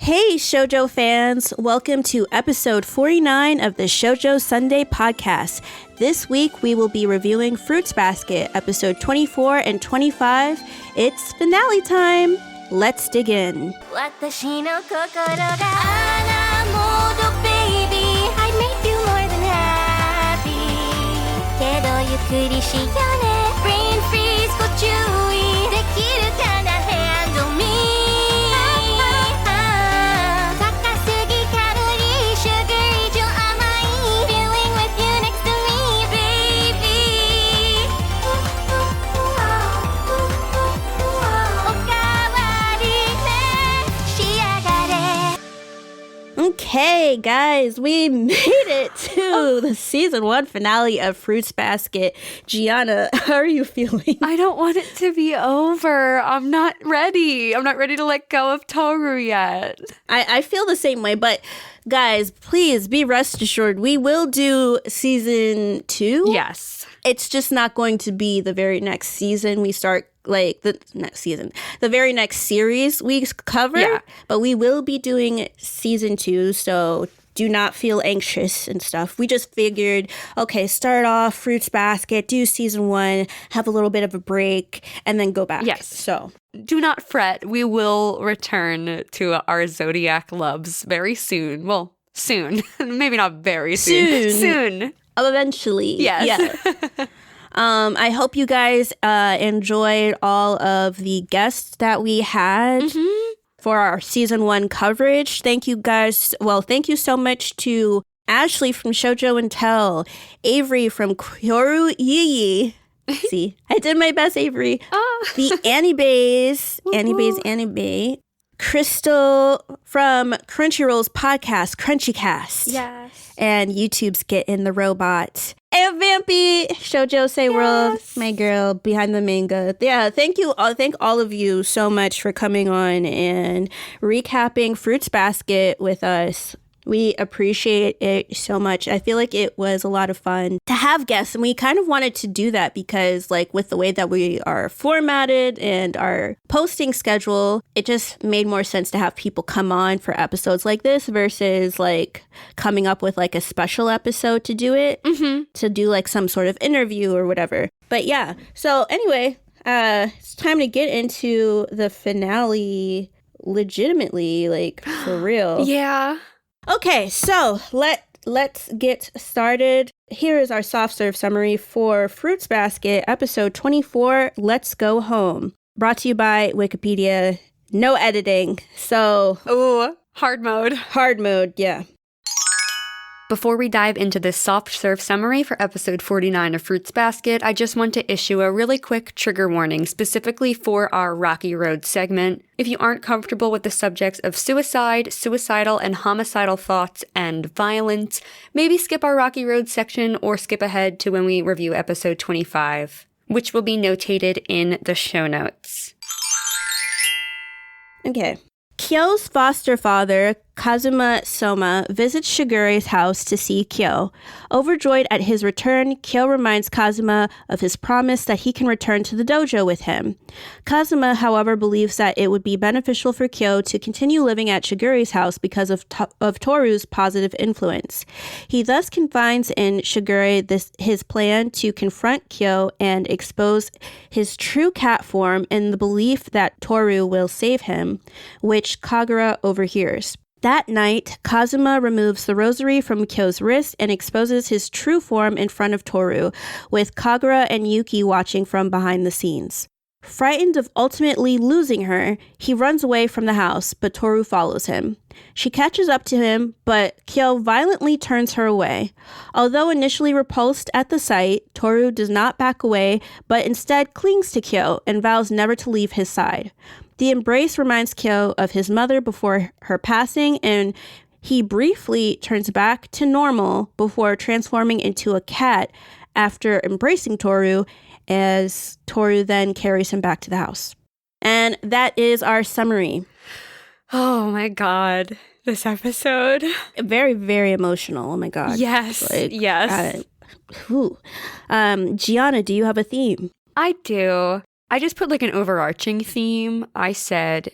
Hey, Shoujo fans! Welcome to episode 49 of the Shoujo Sundae podcast. This week, we will be reviewing Fruits Basket, episode 24 and 25. It's finale time! Let's dig in. Brain freeze, go chewy. Dekiru kana handle me. Takasugi calorie, sugary, jo amai. Feeling with you next to me, baby. Okawari ne shiagare. Okay, guys, we made it to the season 1 finale of Fruits Basket. Gianna, how are you feeling? I don't want it to be over. I'm not ready. I'm not ready to let go of Tohru yet. I feel the same way, but guys, please be rest assured, we will do season 2. Yes. It's just not going to be the very next season we start, like, the very next series we cover. Yeah. But we will be doing season 2, so do not feel anxious and stuff. We just figured, okay, start off Fruits Basket, do season 1, have a little bit of a break, and then go back. Yes. So Do not fret. We will return to our Zodiac loves very soon. Well, soon. Maybe not very soon. Soon. Eventually. Yes. Yeah. I hope you guys enjoyed all of the guests that we had for our season 1 coverage. Thank you guys. Well, thank you so much to Ashley from Shoujo and Tell, Avery from Kyoru Yii. See, I did my best, Avery. The Annie Bays, Annie Bay. Crystal from Crunchyroll's podcast, Crunchycast. Yes. And YouTube's Get in the Robot. And Vampy, Shoujo Say World, my girl behind the manga. Yeah, thank you. Thank all of you so much for coming on and recapping Fruits Basket with us. We appreciate it so much. I feel like it was a lot of fun to have guests, and we kind of wanted to do that because, like, with the way that we are formatted and our posting schedule, it just made more sense to have people come on for episodes like this versus, like, coming up with, like, a special episode to do it, to do, like, some sort of interview or whatever. But yeah, so anyway, it's time to get into the finale legitimately, like, for real. Yeah. Okay, so let's get started. Here is our soft serve summary for Fruits Basket, episode 24, Let's Go Home. Brought to you by Wikipedia. No editing, so... Ooh, hard mode. Hard mode, yeah. Before we dive into this soft serve summary for episode 49 of Fruits Basket, I just want to issue a really quick trigger warning specifically for our Rocky Road segment. If you aren't comfortable with the subjects of suicide, suicidal and homicidal thoughts, and violence, maybe skip our Rocky Road section or skip ahead to when we review episode 25, which will be notated in the show notes. Okay. Kyo's foster father, Kazuma Soma, visits Shigure's house to see Kyo. Overjoyed at his return, Kyo reminds Kazuma of his promise that he can return to the dojo with him. Kazuma, however, believes that it would be beneficial for Kyo to continue living at Shigure's house because of Tohru's positive influence. He thus confides in Shigure his plan to confront Kyo and expose his true cat form in the belief that Tohru will save him, which Kagura overhears. That night, Kazuma removes the rosary from Kyo's wrist and exposes his true form in front of Tohru, with Kagura and Yuki watching from behind the scenes. Frightened of ultimately losing her, he runs away from the house, but Tohru follows him. She catches up to him, but Kyo violently turns her away. Although initially repulsed at the sight, Tohru does not back away, but instead clings to Kyo and vows never to leave his side. The embrace reminds Kyo of his mother before her passing, and he briefly turns back to normal before transforming into a cat after embracing Tohru, as Tohru then carries him back to the house. And that is our summary. Oh my god, this episode. Very, very emotional. Oh my god. Yes, yes. Gianna, do you have a theme? I do. I just put like an overarching theme. I said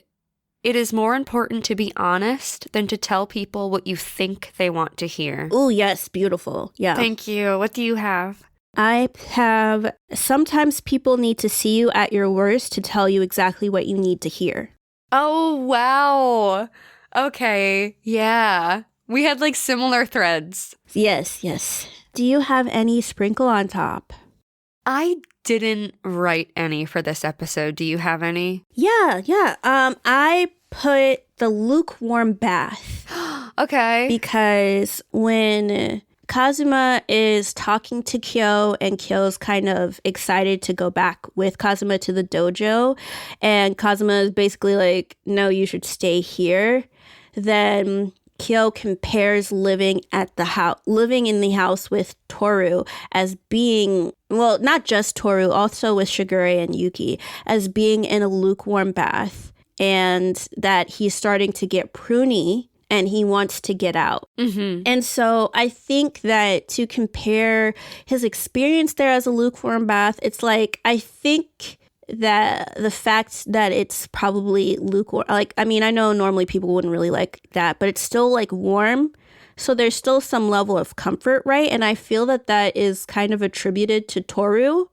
It is more important to be honest than to tell people what you think they want to hear. Oh, yes. Beautiful. Yeah. Thank you. What do you have? I have, sometimes people need to see you at your worst to tell you exactly what you need to hear. Oh, wow. Okay. Yeah. We had like similar threads. Yes, yes. Do you have any sprinkle on top? I didn't write any for this episode. Do you have any? Yeah. I put the lukewarm bath. Okay. Because when Kazuma is talking to Kyo and Kyo's kind of excited to go back with Kazuma to the dojo, and Kazuma is basically like, no, you should stay here, then Kyo compares living in the house with Tohru as being, well, not just Tohru, also with Shigure and Yuki, as being in a lukewarm bath, and that he's starting to get pruny and he wants to get out. Mm-hmm. And so I think that to compare his experience there as a lukewarm bath, it's like, I think that the fact that it's probably lukewarm, like, I mean, I know normally people wouldn't really like that, but it's still like warm. So there's still some level of comfort, right? And I feel that that is kind of attributed to Tohru.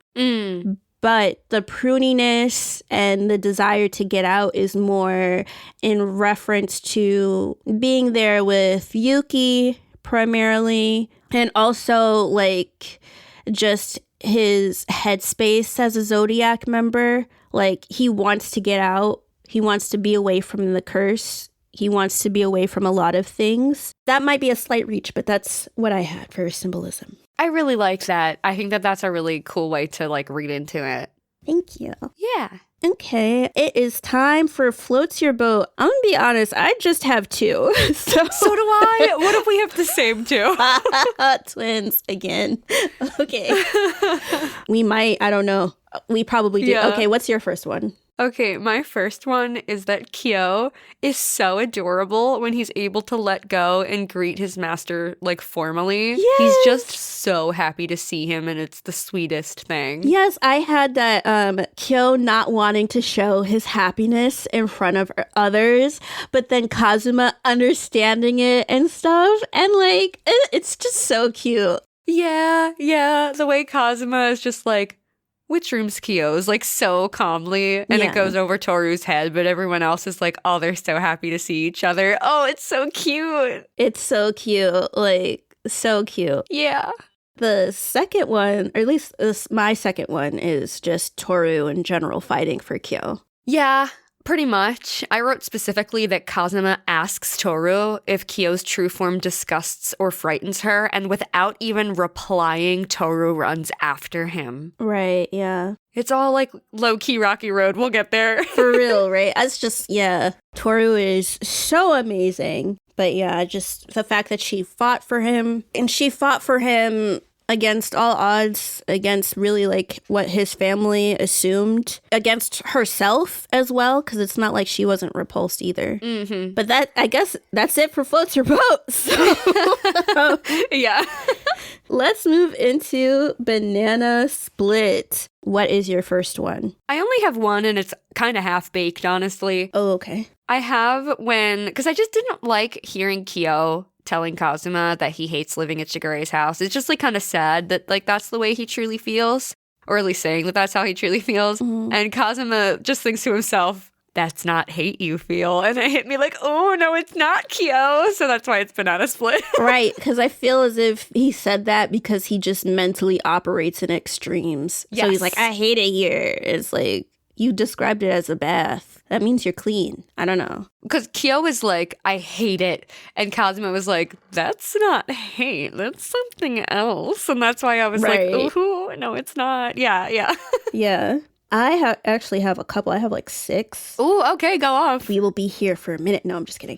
But the pruniness and the desire to get out is more in reference to being there with Yuki primarily, and also like just his headspace as a Zodiac member. Like, he wants to get out. He wants to be away from the curse. He wants to be away from a lot of things. That might be a slight reach, but that's what I had for symbolism. I really like that. I think that that's a really cool way to like read into it. Thank you. Yeah. Okay, it is time for Floats Your Boat. I'm gonna be honest, I just have two. So do I. What if we have the same two? Twins again. Okay. We might, I don't know. We probably do. Yeah. Okay, what's your first one? Okay, my first one is that Kyo is so adorable when he's able to let go and greet his master, like, formally. Yes! He's just so happy to see him, and it's the sweetest thing. Yes, I had that Kyo not wanting to show his happiness in front of others, but then Kazuma understanding it and stuff, and, like, it's just so cute. Yeah. The way Kazuma is just like, which room's Kyo's, like, so calmly, and Yeah. it goes over Toru's head, but everyone else is like, oh, they're so happy to see each other. Oh, it's so cute. It's so cute, like, so cute. Yeah. The second one, or at least my second one, is just Tohru in general fighting for Kyo. Yeah, pretty much. I wrote specifically that Kazuma asks Tohru if Kyo's true form disgusts or frightens her, and without even replying, Tohru runs after him. Right, yeah. It's all like low-key rocky road. We'll get there. For real, right? That's just, yeah. Tohru is so amazing. But yeah, just the fact that she fought for him, and she fought for him against all odds, against really like what his family assumed, against herself as well, because it's not like she wasn't repulsed either. Mm-hmm. But that, I guess that's it for Floats Your Boat. So Yeah. let's move into Banana Split. What is your first one? I only have one, and it's kind of half-baked, honestly. Oh, okay. I have because I just didn't like hearing Kyo telling Kazuma that he hates living at Shigure's house. It's just like kind of sad that like that's the way he truly feels, or at least saying that that's how he truly feels. Mm-hmm. And Kazuma just thinks to himself, that's not hate you feel. And it hit me like, oh no, it's not Kyo. So that's why it's Banana Split. Right, because I feel as if he said that because he just mentally operates in extremes. So he's Yes. like, I hate it here. It's like, you described it as a bath. That means you're clean. I don't know. Because Kyo was like, I hate it. And Kazuma was like, that's not hate. That's something else. And that's why I was Right. like, ooh, no, it's not. Yeah. Yeah. I actually have a couple. I have like 6. Ooh, okay, go off. We will be here for a minute. No, I'm just kidding.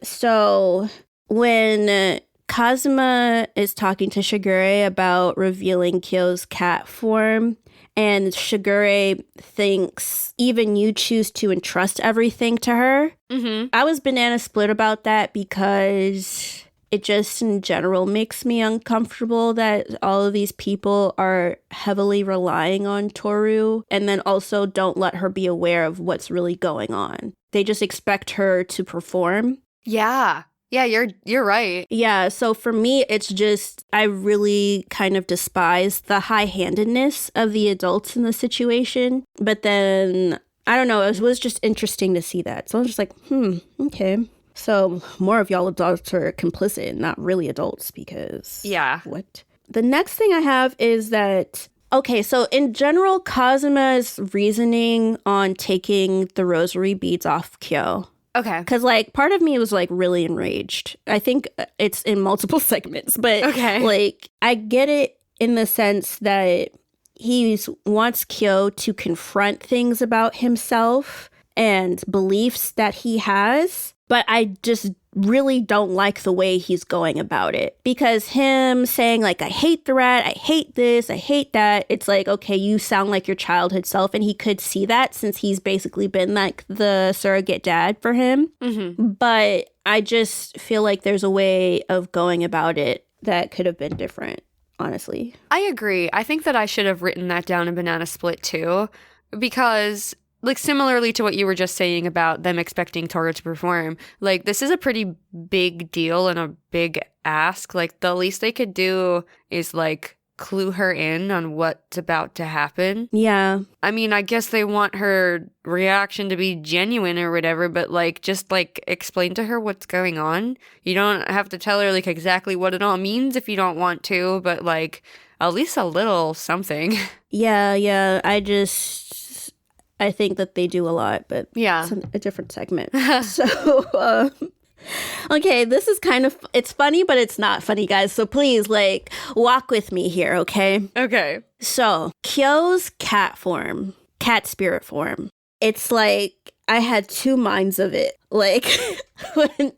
So when Kazuma is talking to Shigure about revealing Kyo's cat form, and Shigure thinks even you choose to entrust everything to her. Mm-hmm. I was banana split about that because it just in general makes me uncomfortable that all of these people are heavily relying on Tohru and then also don't let her be aware of what's really going on. they just expect her to perform. Yeah. Yeah, you're right. Yeah, so for me, it's just, I really kind of despise the high-handedness of the adults in the situation. But then, I don't know, it was just interesting to see that. So I was just like, okay. So more of y'all adults are complicit, not really adults, because... Yeah. What? The next thing I have is that... Okay, so in general, Kazuma's reasoning on taking the rosary beads off Kyo... Okay. Because, like, part of me was, like, really enraged. I think it's in multiple segments. But, like, I get it in the sense that he wants Kyo to confront things about himself and beliefs that he has. But I just really don't like the way he's going about it. Because him saying, like, I hate the rat, I hate this, I hate that, it's like, okay, you sound like your childhood self. And he could see that since he's basically been, like, the surrogate dad for him. Mm-hmm. But I just feel like there's a way of going about it that could have been different, honestly. I agree. I think that I should have written that down in Banana Split, too. Because... like, similarly to what you were just saying about them expecting Tohru to perform, like, this is a pretty big deal and a big ask. Like, the least they could do is, like, clue her in on what's about to happen. Yeah. I mean, I guess they want her reaction to be genuine or whatever, but, like, just, like, explain to her what's going on. You don't have to tell her, like, exactly what it all means if you don't want to, but, like, at least a little something. Yeah. I think that they do a lot, but yeah, it's a different segment. So, okay, this is kind of, it's funny, but it's not funny, guys. So please, like, walk with me here, okay? Okay. So, Kyo's cat spirit form, it's like, I had two minds of it. Like, when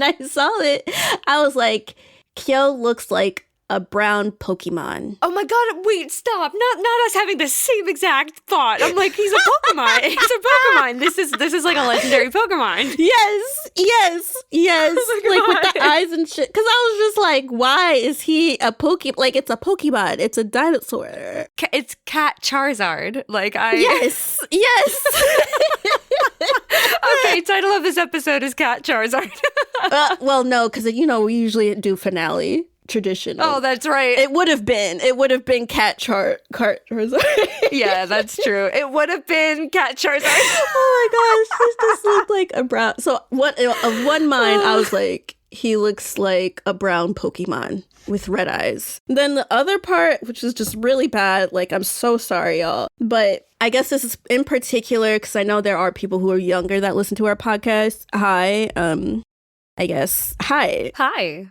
I saw it, I was like, Kyo looks like a brown Pokemon. Oh my god, wait, stop. Not us having the same exact thought. I'm like, he's a Pokemon. He's a Pokemon. This is like a legendary Pokemon. Yes. Oh like with the eyes and shit. Because I was just like, why is he a Pokemon? Like, it's a Pokemon. It's a dinosaur. It's Cat Charizard. Like, Yes. Okay, title of this episode is Cat Charizard. Well, no, because, we usually do finale. Traditional. Oh, that's right. It would have been Cat Charizard. Yeah, that's true. It would have been Cat Charizard. Oh my gosh, he just looked like a brown. So of one mind, I was like, he looks like a brown Pokemon with red eyes. Then the other part, which is just really bad, like, I'm so sorry, y'all. But I guess this is in particular because I know there are people who are younger that listen to our podcast. Hi. Hi.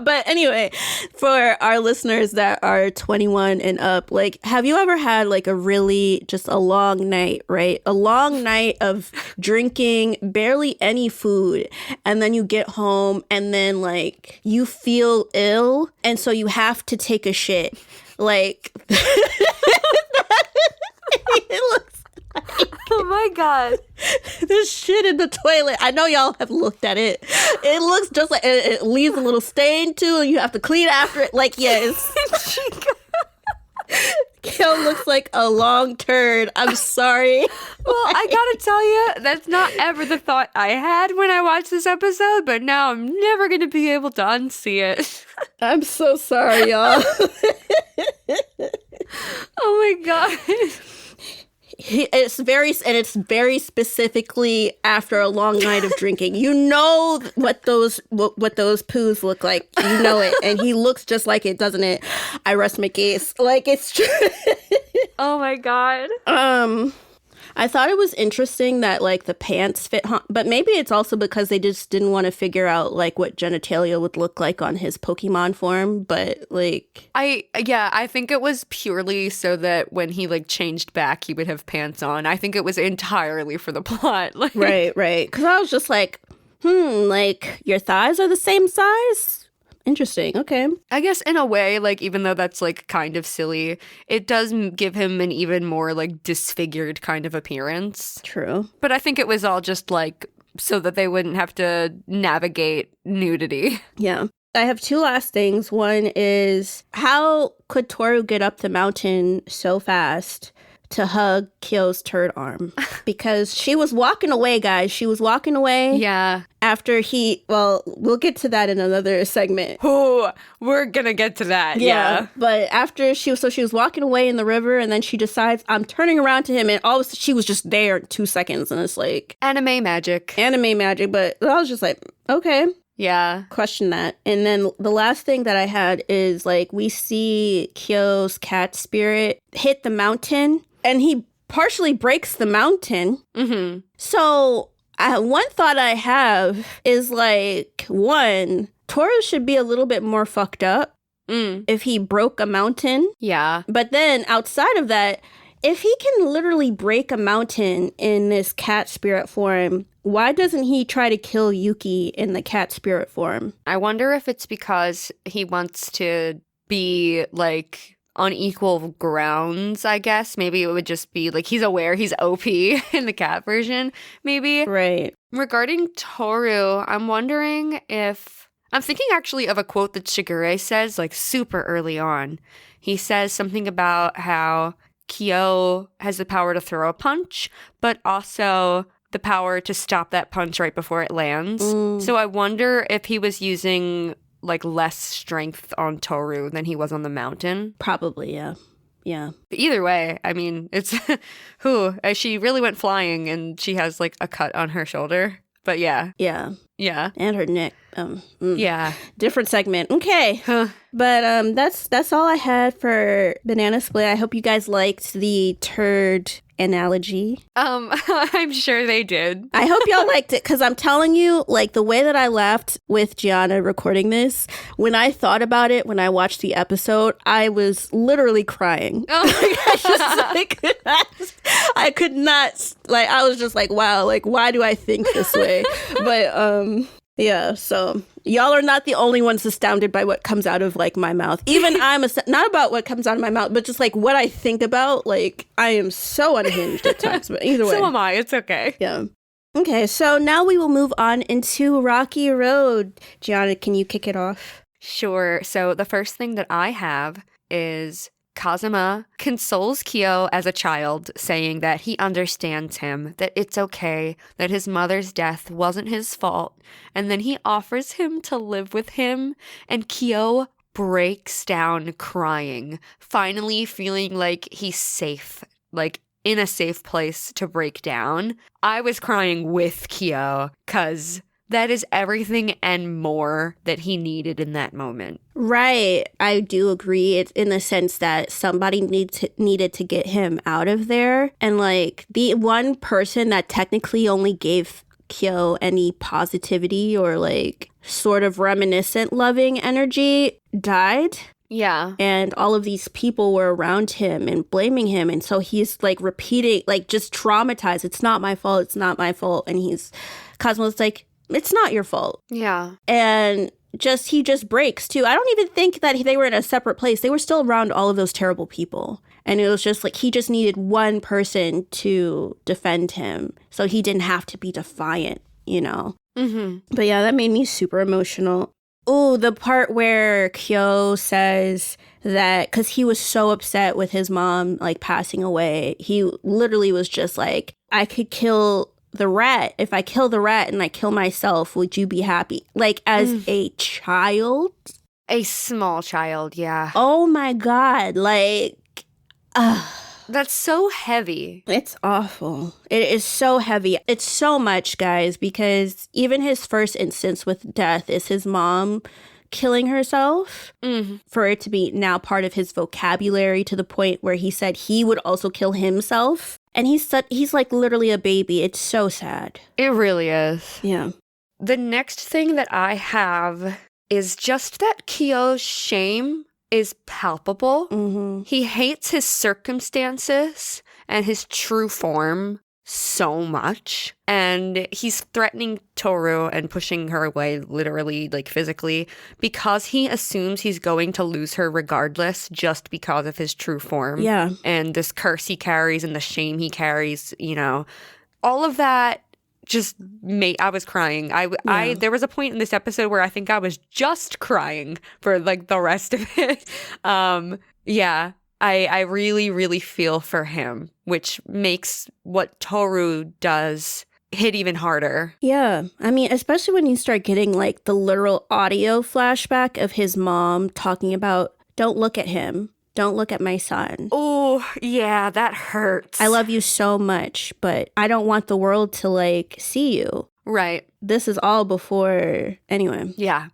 But anyway, for our listeners that are 21 and up, like, have you ever had like a really just a long night, right? A long night of drinking, barely any food, and then you get home and then like you feel ill and so you have to take a shit. Like it looks like, oh my god, there's shit in the toilet. I know y'all have looked at it. It looks just like it leaves a little stain too, and you have to clean after it. Like, yes. Kyo looks like a long turd. I'm sorry. Well, I gotta tell you, that's not ever the thought I had when I watched this episode, but now I'm never gonna be able to unsee it. I'm so sorry, y'all. Oh my god. It's very specifically after a long night of drinking. You know what those poos look like. You know it, and he looks just like it, doesn't it? I rest my case. Like, it's true. Oh my god. I thought it was interesting that like the pants fit, but maybe it's also because they just didn't want to figure out like what genitalia would look like on his Pokemon form. But like, I think it was purely so that when he like changed back, he would have pants on. I think it was entirely for the plot. Like, right. Because I was just like, like your thighs are the same size. Interesting. Okay. I guess in a way, like, even though that's like kind of silly, it does give him an even more like disfigured kind of appearance. True. But I think it was all just like so that they wouldn't have to navigate nudity. Yeah. I have two last things. One is, how could Tohru get up the mountain so fast to hug Kyo's turd arm because she was walking away, guys. She was walking away. Yeah. After we'll get to that in another segment. Oh, we're gonna get to that. Yeah. But after she was walking away in the river, and then she decides, I'm turning around to him, and all of a sudden she was just there in 2 seconds, and it's like Anime magic. But I was just like, okay. Yeah. Question that. And then the last thing that I had is like we see Kyo's cat spirit hit the mountain, and he partially breaks the mountain. Mm-hmm. So one thought I have is like, one, Tohru should be a little bit more fucked up if he broke a mountain. Yeah. But then outside of that, if he can literally break a mountain in this cat spirit form, why doesn't he try to kill Yuki in the cat spirit form? I wonder if it's because he wants to be like on equal grounds, I guess. Maybe it would just be like he's aware he's OP in the cat version, maybe. Right. Regarding Tohru, I'm wondering if... I'm thinking actually of a quote that Shigure says like super early on. He says something about how Kyo has the power to throw a punch, but also the power to stop that punch right before it lands. So I wonder if he was using like less strength on Tohru than he was on the mountain. Probably, yeah. Yeah. Either way, I mean, it's she really went flying and she has like a cut on her shoulder. But yeah. Yeah. Yeah. And her neck. Yeah. Different segment. Okay. But that's all I had for Banana Split. I hope you guys liked the turd analogy. I'm sure they did. I hope y'all liked it, because I'm telling you, like, the way that I laughed with Giana recording this, when I thought about it, when I watched the episode, I was literally crying. I could not, like, I was just like, wow, like, why do I think this way? But, yeah, so y'all are not the only ones astounded by what comes out of like my mouth. Even I'm not about what comes out of my mouth, but just like what I think about. Like, I am so unhinged at times, but either way. So am I. It's okay. Yeah. Okay, so now we will move on into Rocky Road. Giana, can you kick it off? Sure. So the first thing that I have is Kazuma consoles Kyo as a child, saying that he understands him, that it's okay, that his mother's death wasn't his fault, and then he offers him to live with him, and Kyo breaks down crying, finally feeling like he's safe, like in a safe place to break down. I was crying with Kyo, 'cause that is everything and more that he needed in that moment. Right. I do agree. It's in the sense that somebody needed to get him out of there. And like the one person that technically only gave Kyo any positivity or like sort of reminiscent loving energy died. Yeah. And all of these people were around him and blaming him. And so he's like repeating, like just traumatized. It's not my fault. It's not my fault. And Cosmo's like, it's not your fault. Yeah. And he just breaks too. I don't even think that they were in a separate place. They were still around all of those terrible people. And it was just like he just needed one person to defend him. So he didn't have to be defiant, you know? Mm-hmm. But yeah, that made me super emotional. Oh, the part where Kyo says that, because he was so upset with his mom, like, passing away. He literally was just like, I could kill the rat. If I kill the rat and I kill myself, would you be happy? Like, as a child? A small child, yeah. Oh my God. Like, that's so heavy. It's awful. It is so heavy. It's so much, guys, because even his first instance with death is his mom killing herself. For it to be now part of his vocabulary to the point where he said he would also kill himself. And he's like literally a baby. It's so sad. It really is. Yeah. The next thing that I have is just that Kyo's shame is palpable. Mm-hmm. He hates his circumstances and his true form so much. And he's threatening Tohru and pushing her away, literally, like physically, because he assumes he's going to lose her regardless just because of his true form. Yeah. And this curse he carries and the shame he carries, you know, all of that just made, I was crying. There was a point in this episode where I think I was just crying for like the rest of it. Yeah. I really, really feel for him, which makes what Tohru does hit even harder. Yeah. I mean, especially when you start getting like the literal audio flashback of his mom talking about, don't look at him. Don't look at my son. Oh, yeah, that hurts. I love you so much, but I don't want the world to like see you. Right. This is all before, anyway. Yeah.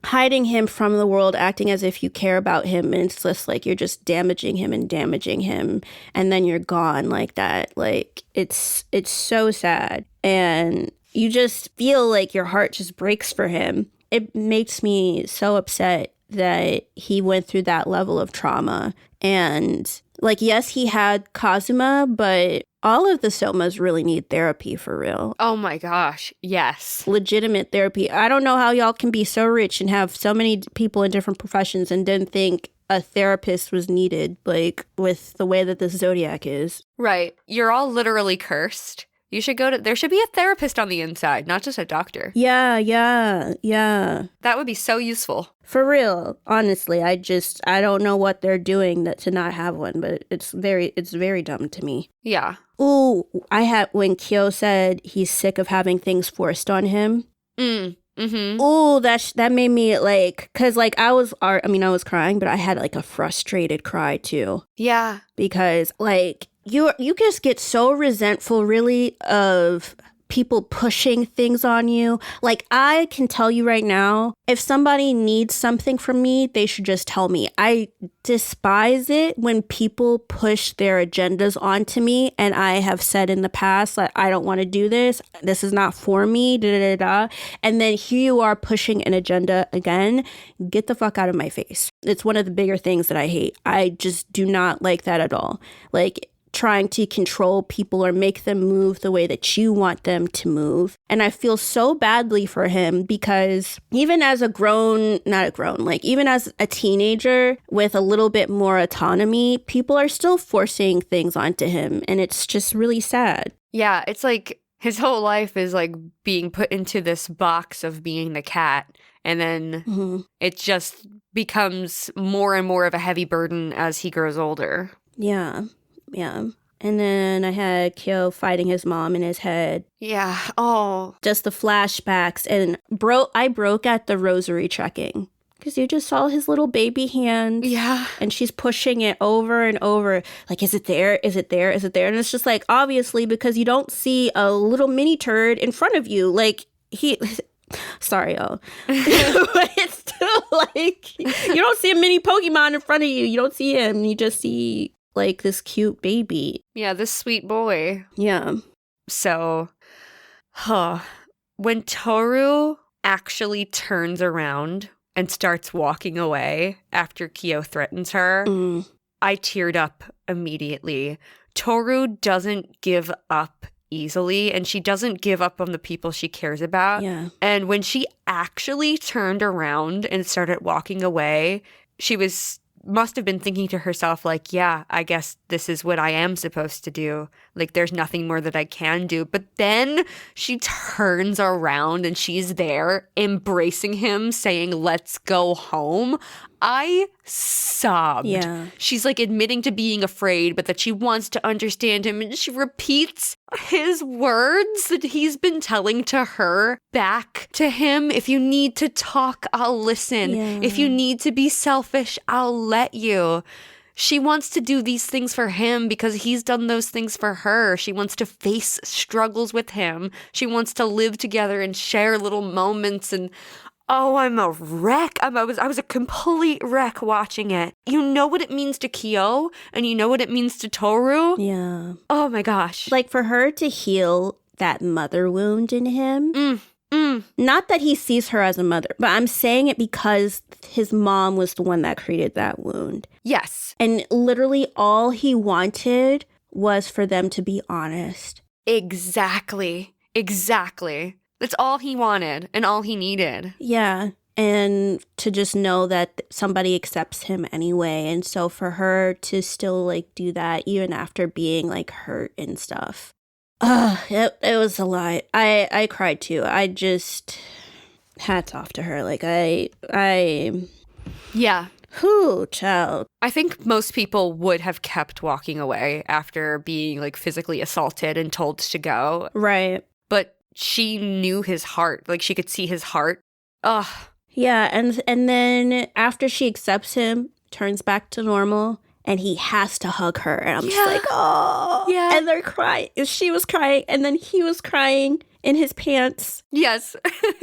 Hiding him from the world, acting as if you care about him, and it's just like you're just damaging him, and then you're gone like that. Like, it's so sad. And you just feel like your heart just breaks for him. It makes me so upset that he went through that level of trauma. And like, yes, he had Kazuma, but all of the Somas really need therapy for real. Oh my gosh, yes. Legitimate therapy. I don't know how y'all can be so rich and have so many people in different professions and didn't think a therapist was needed, like with the way that this zodiac is. Right. You're all literally cursed. You should there should be a therapist on the inside, not just a doctor. Yeah. That would be so useful. For real. Honestly, I don't know what they're doing to not have one, but it's very dumb to me. Yeah. Ooh, when Kyo said he's sick of having things forced on him. Mm-hmm. Ooh, that made me like, cause like I was crying, but I had like a frustrated cry too. Yeah. Because like you just get so resentful really of people pushing things on you. Like, I can tell you right now, if somebody needs something from me, they should just tell me. I despise it when people push their agendas onto me, and I have said in the past, like, I don't want to do this. This is not for me, And then here you are pushing an agenda again. Get the fuck out of my face. It's one of the bigger things that I hate. I just do not like that at all. Like, trying to control people or make them move the way that you want them to move. And I feel so badly for him because even as even as a teenager with a little bit more autonomy, people are still forcing things onto him. And it's just really sad. Yeah, it's like his whole life is like being put into this box of being the cat. And then it just becomes more and more of a heavy burden as he grows older. Yeah. And then I had Kyo fighting his mom in his head. Yeah. Oh. Just the flashbacks. And I broke at the rosary checking. Because you just saw his little baby hand. Yeah. And she's pushing it over and over. Like, is it there? Is it there? Is it there? And it's just like, obviously, because you don't see a little mini turd in front of you. Like, sorry, y'all. But it's still like, you don't see a mini Pokemon in front of you. You don't see him. You just see like this cute baby. Yeah, this sweet boy. Yeah. So, when Tohru actually turns around and starts walking away after Kyo threatens her, I teared up immediately. Tohru doesn't give up easily, and she doesn't give up on the people she cares about. Yeah. And when she actually turned around and started walking away, she must have been thinking to herself, like, yeah, I guess this is what I am supposed to do. Like, there's nothing more that I can do. But then she turns around and she's there embracing him, saying, let's go home. I sobbed. Yeah. She's like admitting to being afraid, but that she wants to understand him. And she repeats his words that he's been telling to her back to him. If you need to talk, I'll listen. Yeah. If you need to be selfish, I'll let you. She wants to do these things for him because he's done those things for her. She wants to face struggles with him. She wants to live together and share little moments. And oh, I'm a wreck. I was a complete wreck watching it. You know what it means to Kyo, and you know what it means to Tohru. Yeah. Oh my gosh. Like, for her to heal that mother wound in him. Not that he sees her as a mother, but I'm saying it because his mom was the one that created that wound. Yes. And literally all he wanted was for them to be honest. Exactly. That's all he wanted and all he needed. Yeah. And to just know that somebody accepts him anyway. And so for her to still like do that even after being like hurt and stuff. It was a lot. I cried too. I just hats off to her. Like I Yeah. Whew, child. I think most people would have kept walking away after being like physically assaulted and told to go. Right. But she knew his heart. Like she could see his heart. Ugh. Yeah, and then after she accepts him, turns back to normal, and he has to hug her. And I'm just like, oh. Yeah. And they're crying. She was crying, and then he was crying in his pants. Yes.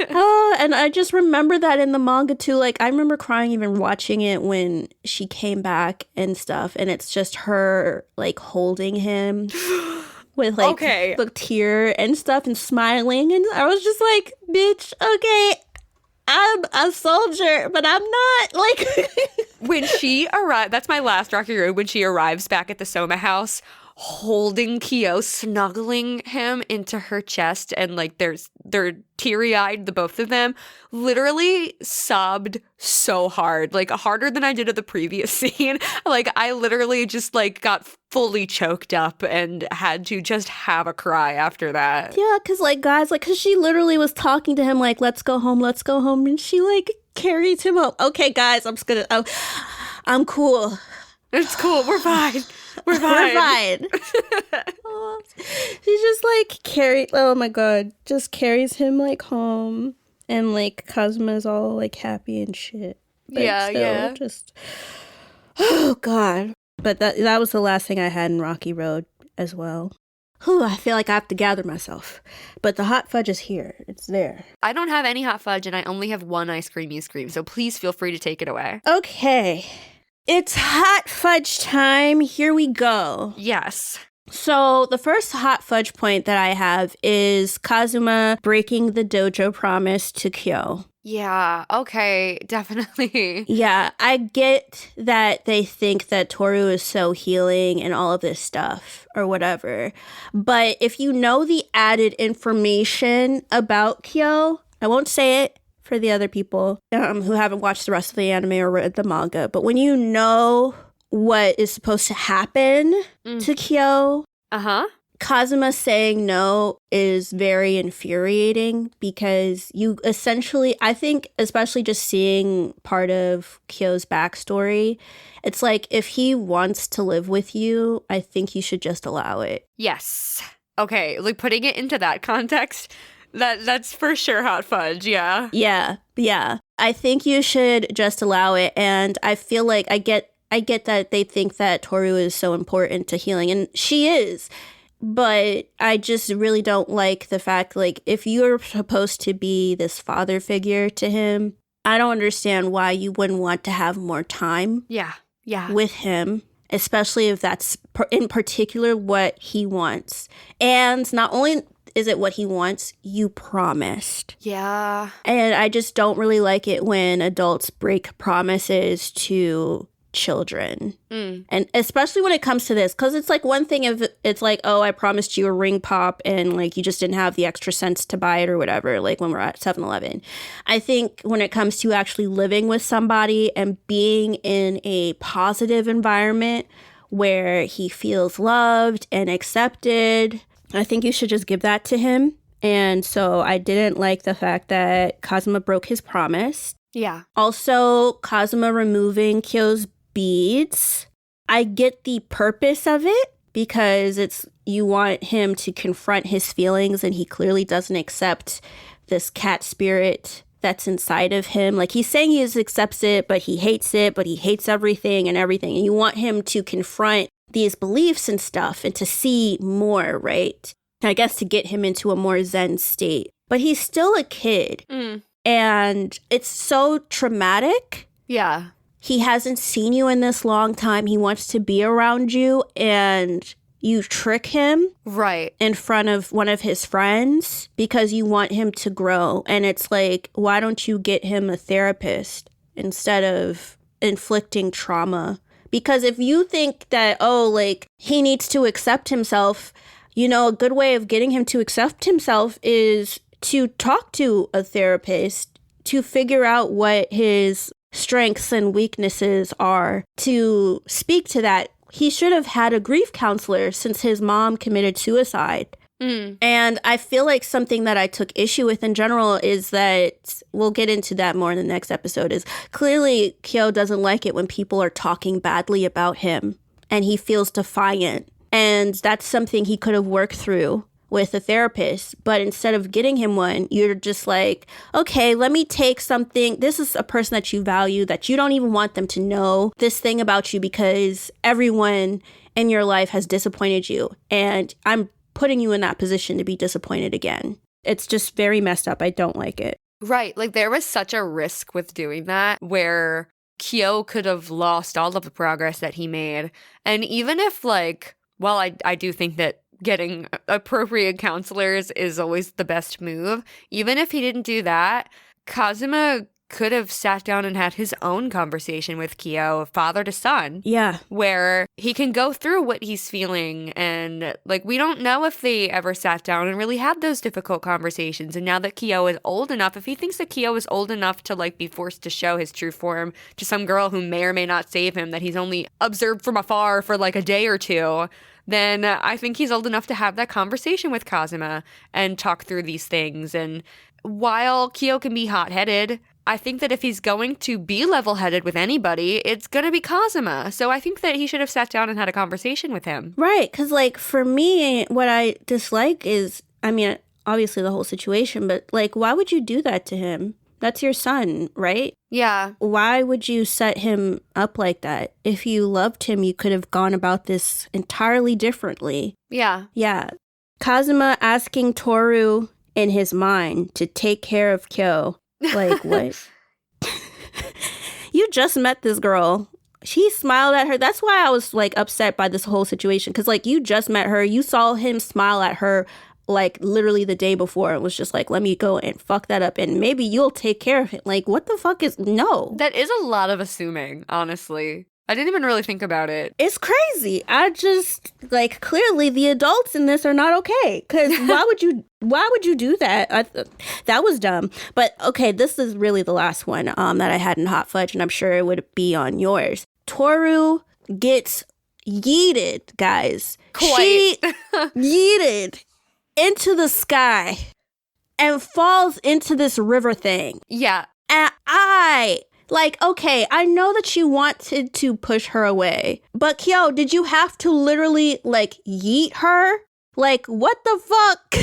Oh, and I just remember that in the manga too. Like, I remember crying even watching it when she came back and stuff. And it's just her, like, holding him with, like, the tear and stuff and smiling. And I was just like, bitch, okay, I'm a soldier, but I'm not. Like, when she arrived, that's my last Rocky Road, when she arrives back at the Soma house, holding Kyo, snuggling him into her chest, and like they're teary-eyed, the both of them, literally sobbed so hard, like harder than I did at the previous scene. Like I literally just like got fully choked up and had to just have a cry after that. Yeah, because like guys, like, because she literally was talking to him like, let's go home, and she like carries him up. Okay, guys, I'm cool. It's cool. We're fine. We're fine. Oh, she just like oh my god, just carries him like home, and like Kazuma's all like happy and shit. But still, just oh god. But that was the last thing I had in Rocky Road as well. Whew, I feel like I have to gather myself. But the hot fudge is here. It's there. I don't have any hot fudge, and I only have one ice cream you scream, so please feel free to take it away. Okay. It's hot fudge time. Here we go. Yes. So the first hot fudge point that I have is Kazuma breaking the dojo promise to Kyo. Yeah, okay, definitely. Yeah, I get that they think that Tohru is so healing and all of this stuff or whatever. But if you know the added information about Kyo, I won't say it for the other people who haven't watched the rest of the anime or read the manga, but when you know what is supposed to happen to Kyo, Kazuma saying no is very infuriating, because you essentially, I think, especially just seeing part of Kyo's backstory, it's like if he wants to live with you, I think you should just allow it. Yes. Okay, like putting it into that context, that's for sure hot fudge, yeah. Yeah. I think you should just allow it, and I feel like I get that they think that Tohru is so important to healing, and she is. But I just really don't like the fact, like, if you're supposed to be this father figure to him, I don't understand why you wouldn't want to have more time with him, especially if that's in particular what he wants. And not only is it what he wants, you promised. Yeah. And I just don't really like it when adults break promises to children. And especially when it comes to this, because it's like one thing if it's like, oh, I promised you a ring pop and like you just didn't have the extra cents to buy it or whatever, like when we're at 7-Eleven. I think when it comes to actually living with somebody and being in a positive environment where he feels loved and accepted, I think you should just give that to him. And so I didn't like the fact that Kazuma broke his promise. Yeah. Also, Kazuma removing Kyo's beads. I get the purpose of it, because it's you want him to confront his feelings, and he clearly doesn't accept this cat spirit that's inside of him. Like, he's saying he accepts it, but he hates everything and everything. And you want him to confront these beliefs and stuff and to see more, right? I guess to get him into a more zen state. But he's still a kid. And it's so traumatic. Yeah. He hasn't seen you in this long time. He wants to be around you, and you trick him in front of one of his friends because you want him to grow. And it's like, why don't you get him a therapist instead of inflicting trauma? Because if you think that, oh, like, he needs to accept himself, you know, a good way of getting him to accept himself is to talk to a therapist to figure out what his strengths and weaknesses are, to speak to that. He should have had a grief counselor since his mom committed suicide. And I feel like something that I took issue with in general is that, we'll get into that more in the next episode, is clearly Kyo doesn't like it when people are talking badly about him and he feels defiant. And that's something he could have worked through with a therapist. But instead of getting him one, you're just like, okay, let me take something. This is a person that you value, that you don't even want them to know this thing about you because everyone in your life has disappointed you. And I'm putting you in that position to be disappointed again. It's just very messed up. I don't like it. Right. Like, there was such a risk with doing that where Kyo could have lost all of the progress that he made. And even if, like, well, I do think that getting appropriate counselors is always the best move. Even if he didn't do that, Kazuma could have sat down and had his own conversation with Kyo, father to son. Yeah. Where he can go through what he's feeling. And, like, we don't know if they ever sat down and really had those difficult conversations. And now that Kyo is old enough, if he thinks that Kyo is old enough to, like, be forced to show his true form to some girl who may or may not save him, that he's only observed from afar for, like, a day or two, then I think he's old enough to have that conversation with Kazuma and talk through these things. And while Kyo can be hot-headed, I think that if he's going to be level-headed with anybody, it's going to be Kazuma. So I think that he should have sat down and had a conversation with him. Right, because, like, for me, what I dislike is, I mean, obviously the whole situation, but, like, why would you do that to him? That's your son, right? Yeah. Why would you set him up like that? If you loved him, you could have gone about this entirely differently. Yeah. Yeah. Kazuma asking Tohru in his mind to take care of Kyo. Like, what? You just met this girl. She smiled at her. That's why I was, like, upset by this whole situation. Because, like, you just met her. You saw him smile at her, like, literally the day before. It was just like, let me go and fuck that up. And maybe you'll take care of it. Like, what the fuck is... No. That is a lot of assuming, honestly. I didn't even really think about it. It's crazy. I just, like, clearly the adults in this are not okay. Because why would you do that? That was dumb. But, okay, this is really the last one that I had in Hot Fudge, and I'm sure it would be on yours. Tohru gets yeeted, guys. Quite. She yeeted into the sky and falls into this river thing. Yeah. And like, okay, I know that you wanted to push her away, but Kyo, did you have to literally, like, yeet her? Like, what the fuck?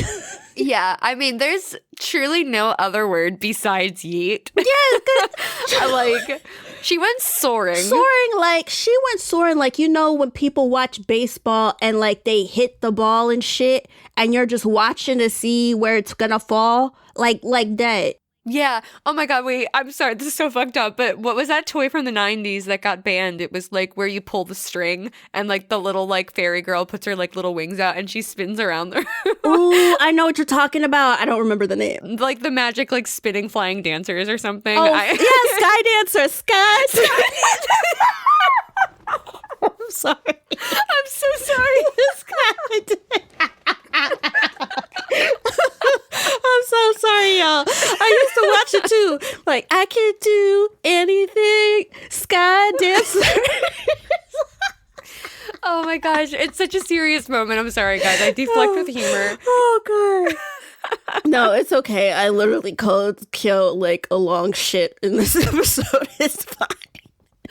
Yeah, I mean, there's truly no other word besides yeet. Yeah, like, she went soaring. She went soaring, like, you know, when people watch baseball and, like, they hit the ball and shit, and you're just watching to see where it's gonna fall? Like that. Yeah. Oh my God, wait, I'm sorry, this is so fucked up, but what was that toy from the 90s that got banned? It was, like, where you pull the string and, like, the little, like, fairy girl puts her, like, little wings out and she spins around the room. Ooh, I know what you're talking about. I don't remember the name. Like, the magic, like, spinning flying dancers or something. Oh, yeah, Sky Dancer. I'm sorry. I'm so sorry. I'm so sorry, y'all. I used to watch it too. Like, I can do anything. Sky Dancer. Oh my gosh, it's such a serious moment. I'm sorry, guys. I deflect with humor. Oh, God. No, it's okay. I literally called Kyo, like, a long shit in this episode. It's fine.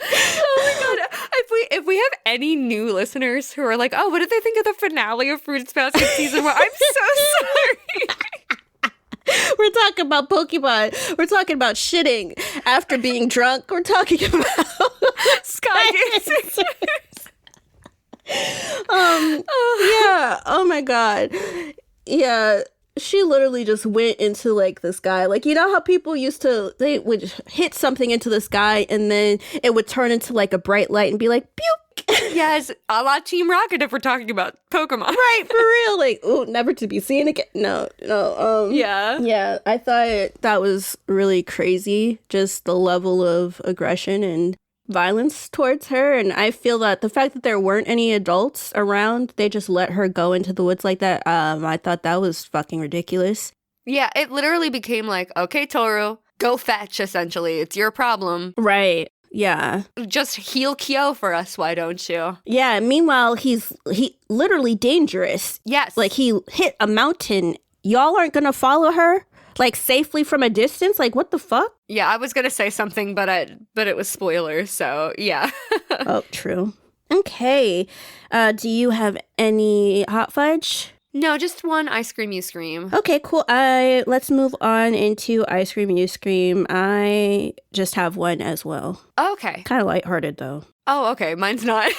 Oh my God. If we have any new listeners who are like, oh, what did they think of the finale of Fruits Basket season 1? I'm so sorry. We're talking about Pokemon. We're talking about shitting after being drunk. We're talking about Sky Dancers. Yeah. Oh my God. Yeah. She literally just went into, like, the sky. Like, you know how people they would hit something into the sky and then it would turn into, like, a bright light and be like, pew. Yes, a la Team Rocket if we're talking about Pokemon. Right, for real. Like, ooh, never to be seen again. No. Yeah. Yeah, I thought that was really crazy. Just the level of aggression and violence towards her. And I feel that the fact that there weren't any adults around, they just let her go into the woods like that. I thought that was fucking ridiculous. Yeah, it literally became like, okay, Tohru, go fetch, essentially. It's your problem. Right. Yeah. Just heal Kyo for us, why don't you? Yeah, meanwhile, he literally dangerous. Yes. Like, he hit a mountain. Y'all aren't gonna follow her? Like, safely from a distance? Like, what the fuck? Yeah, I was gonna say something, but it was spoilers, so yeah. Oh, true. Okay. Do you have any hot fudge? No, just one ice cream you scream. Okay, cool. Let's move on into ice cream you scream. I just have one as well. Okay. Kind of lighthearted though. Oh, okay. Mine's not.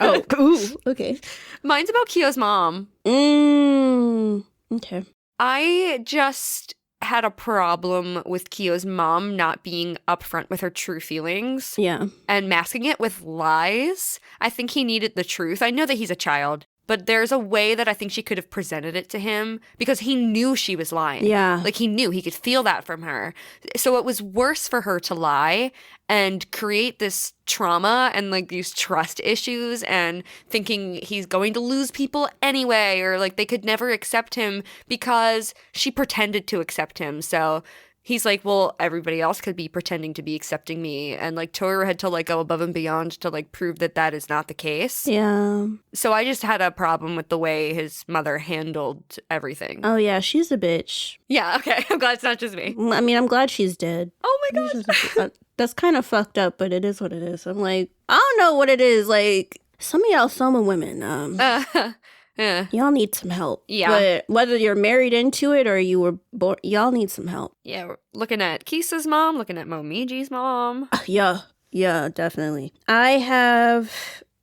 Oh, ooh, okay. Mine's about Kyo's mom. Okay. I just had a problem with Kyo's mom not being upfront with her true feelings. Yeah. And masking it with lies. I think he needed the truth. I know that he's a child, but there's a way that I think she could have presented it to him because he knew she was lying. Yeah. Like, he knew. He could feel that from her. So it was worse for her to lie and create this trauma and, like, these trust issues and thinking he's going to lose people anyway, or, like, they could never accept him because she pretended to accept him. So he's like, well, everybody else could be pretending to be accepting me. And, like, Tohru had to, like, go above and beyond to, like, prove that that is not the case. Yeah. So I just had a problem with the way his mother handled everything. Oh, yeah, she's a bitch. Yeah, okay. I'm glad it's not just me. I mean, I'm glad she's dead. Oh my god. That's kind of fucked up, but it is what it is. I'm like, I don't know what it is. Like, some of y'all Soma women, Yeah. y'all need some help. Yeah. But whether you're married into it or you were born, y'all need some help. Yeah, we're looking at Kisa's mom, looking at Momiji's mom. Yeah, definitely. I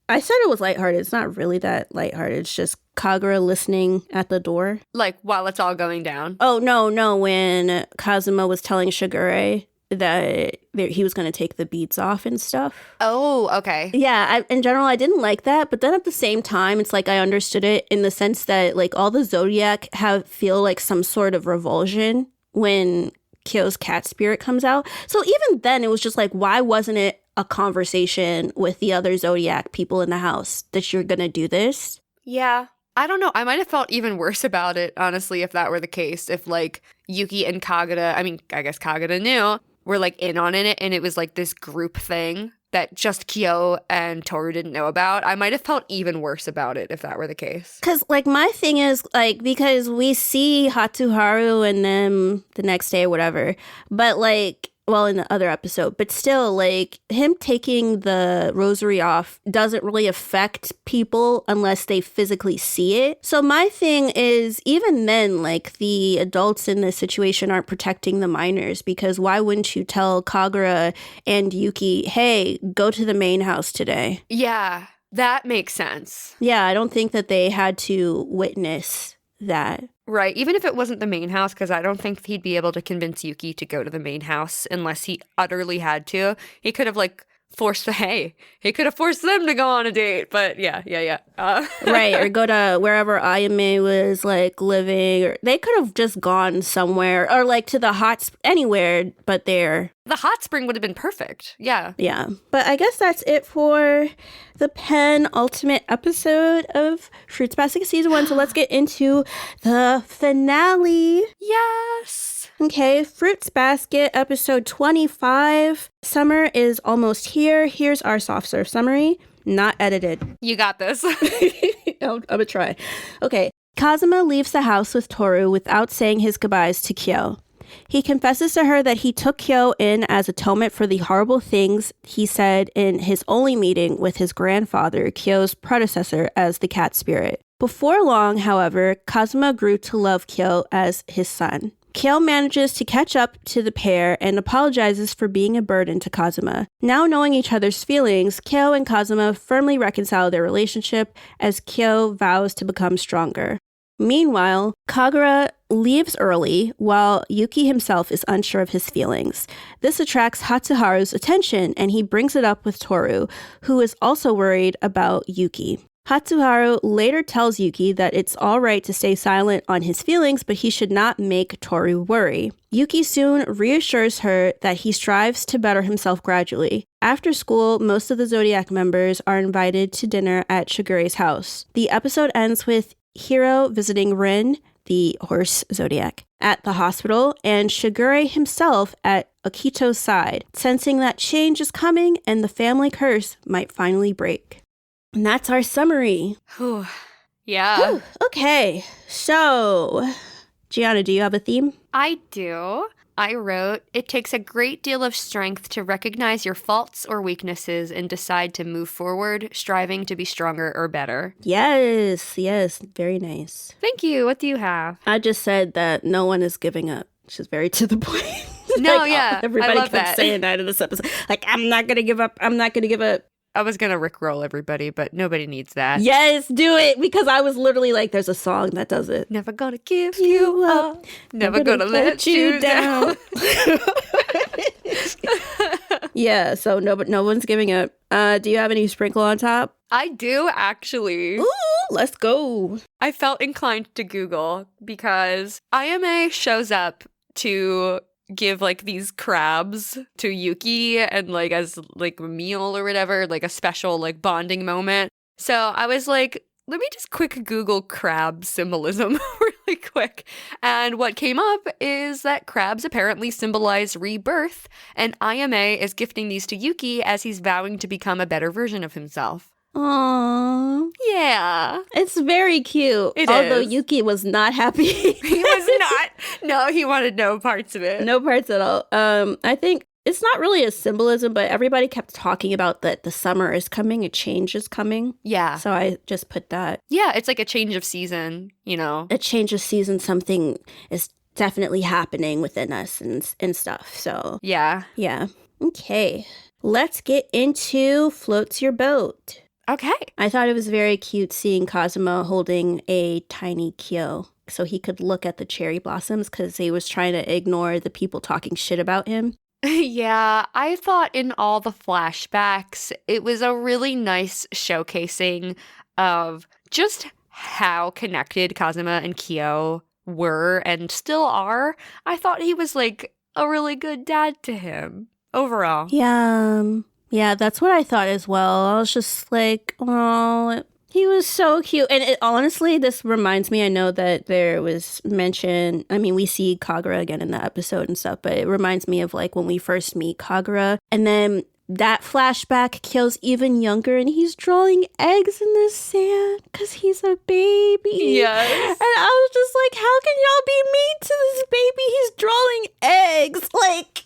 said it was lighthearted. It's not really that lighthearted. It's just Kagura listening at the door. Like, while it's all going down. Oh, no. When Kazuma was telling Shigure that he was going to take the beads off and stuff. Oh, okay. Yeah, in general, I didn't like that. But then at the same time, it's like I understood it in the sense that, like, all the Zodiac feel like some sort of revulsion when Kyo's cat spirit comes out. So even then, it was just like, why wasn't it a conversation with the other Zodiac people in the house that you're going to do this? Yeah. I don't know. I might have felt even worse about it, honestly, if that were the case. If, like, Yuki and Kagura, I guess Kagura knew, were, like, in on it, and it was, like, this group thing that just Kyo and Tohru didn't know about. I might have felt even worse about it if that were the case. Because, like, my thing is, like, because we see Hatsuharu and them the next day or whatever, but, like, well, in the other episode, but still, like, him taking the rosary off doesn't really affect people unless they physically see it. So my thing is, even then, like, the adults in this situation aren't protecting the minors, because why wouldn't you tell Kagura and Yuki, hey, go to the main house today? Yeah, that makes sense. Yeah, I don't think that they had to witness that. Right, even if it wasn't the main house, because I don't think he'd be able to convince Yuki to go to the main house unless he utterly had to. He could have, like, he could have forced them to go on a date, but yeah. Right, or go to wherever Ayame was, like, living, or they could have just gone somewhere, or, like, to the anywhere but there. The hot spring would have been perfect. Yeah. Yeah. But I guess that's it for the penultimate episode of Fruits Basket Season 1. So let's get into the finale. Yes. Okay, Fruits Basket episode 25. Summer is almost here. Here's our soft serve summary. Not edited. You got this. I'm gonna try. Okay. Kazuma leaves the house with Tohru without saying his goodbyes to Kyo. He confesses to her that he took Kyo in as atonement for the horrible things he said in his only meeting with his grandfather, Kyo's predecessor as the cat spirit. Before long, however, Kazuma grew to love Kyo as his son. Kyo manages to catch up to the pair and apologizes for being a burden to Kazuma. Now knowing each other's feelings, Kyo and Kazuma firmly reconcile their relationship as Kyo vows to become stronger. Meanwhile, Kagura leaves early while Yuki himself is unsure of his feelings. This attracts Hatsuharu's attention and he brings it up with Tohru, who is also worried about Yuki. Hatsuharu later tells Yuki that it's all right to stay silent on his feelings, but he should not make Tohru worry. Yuki soon reassures her that he strives to better himself gradually. After school, most of the Zodiac members are invited to dinner at Shigure's house. The episode ends with Hiro visiting Rin, the horse zodiac, at the hospital, and Shigure himself at Akito's side, sensing that change is coming and the family curse might finally break. And that's our summary. Whew. Yeah. Whew. Okay, so Gianna, do you have a theme? I do. I wrote, it takes a great deal of strength to recognize your faults or weaknesses and decide to move forward, striving to be stronger or better. Yes, very nice. Thank you. What do you have? I just said that no one is giving up. She's very to the point. No, Like, yeah. everybody I love kept that. saying that in this episode. Like, I'm not going to give up. I'm not going to give up. I was going to rickroll everybody, but nobody needs that. Yes, do it. Because I was literally like, there's a song that does it. Never gonna give you up. Never gonna let you down. Yeah, so no one's giving up. Do you have any sprinkle on top? I do, actually. Ooh, let's go. I felt inclined to Google because IMA shows up to give like these crabs to Yuki and like as like a meal or whatever, like a special like bonding moment. So I was like, let me just quick Google crab symbolism really quick. And what came up is that crabs apparently symbolize rebirth, and IMA is gifting these to Yuki as he's vowing to become a better version of himself. Aww. Yeah. It's very cute. It Although is. Yuki was not happy. He was not. No, he wanted no parts of it. No parts at all. I think it's not really a symbolism, but everybody kept talking about that the summer is coming, a change is coming. Yeah. So I just put that. Yeah, it's like a change of season, you know. A change of season, something is definitely happening within us and stuff. So Yeah. yeah. Okay. Let's get into Floats Your Boat. Okay. I thought it was very cute seeing Kazuma holding a tiny Kyo so he could look at the cherry blossoms because he was trying to ignore the people talking shit about him. Yeah, I thought in all the flashbacks, it was a really nice showcasing of just how connected Kazuma and Kyo were and still are. I thought he was like a really good dad to him overall. Yeah, that's what I thought as well. I was just like, oh, he was so cute. And honestly, this reminds me, I know that there was mention, I mean, we see Kagura again in the episode and stuff, but it reminds me of like when we first meet Kagura. And then that flashback, Kyo's even younger and he's drawing eggs in the sand because he's a baby. Yes. And I was just like, how can y'all be mean to this baby? He's drawing eggs. Like,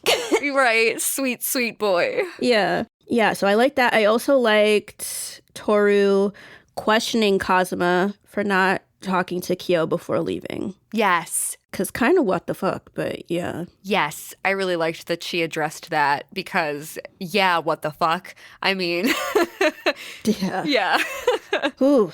Right. Sweet, sweet boy. Yeah, so I like that. I also liked Tohru questioning Kazuma for not talking to Kyo before leaving. Yes. Because kind of what the fuck, but yeah. Yes, I really liked that she addressed that because, yeah, what the fuck? I mean, Yeah. yeah. Ooh.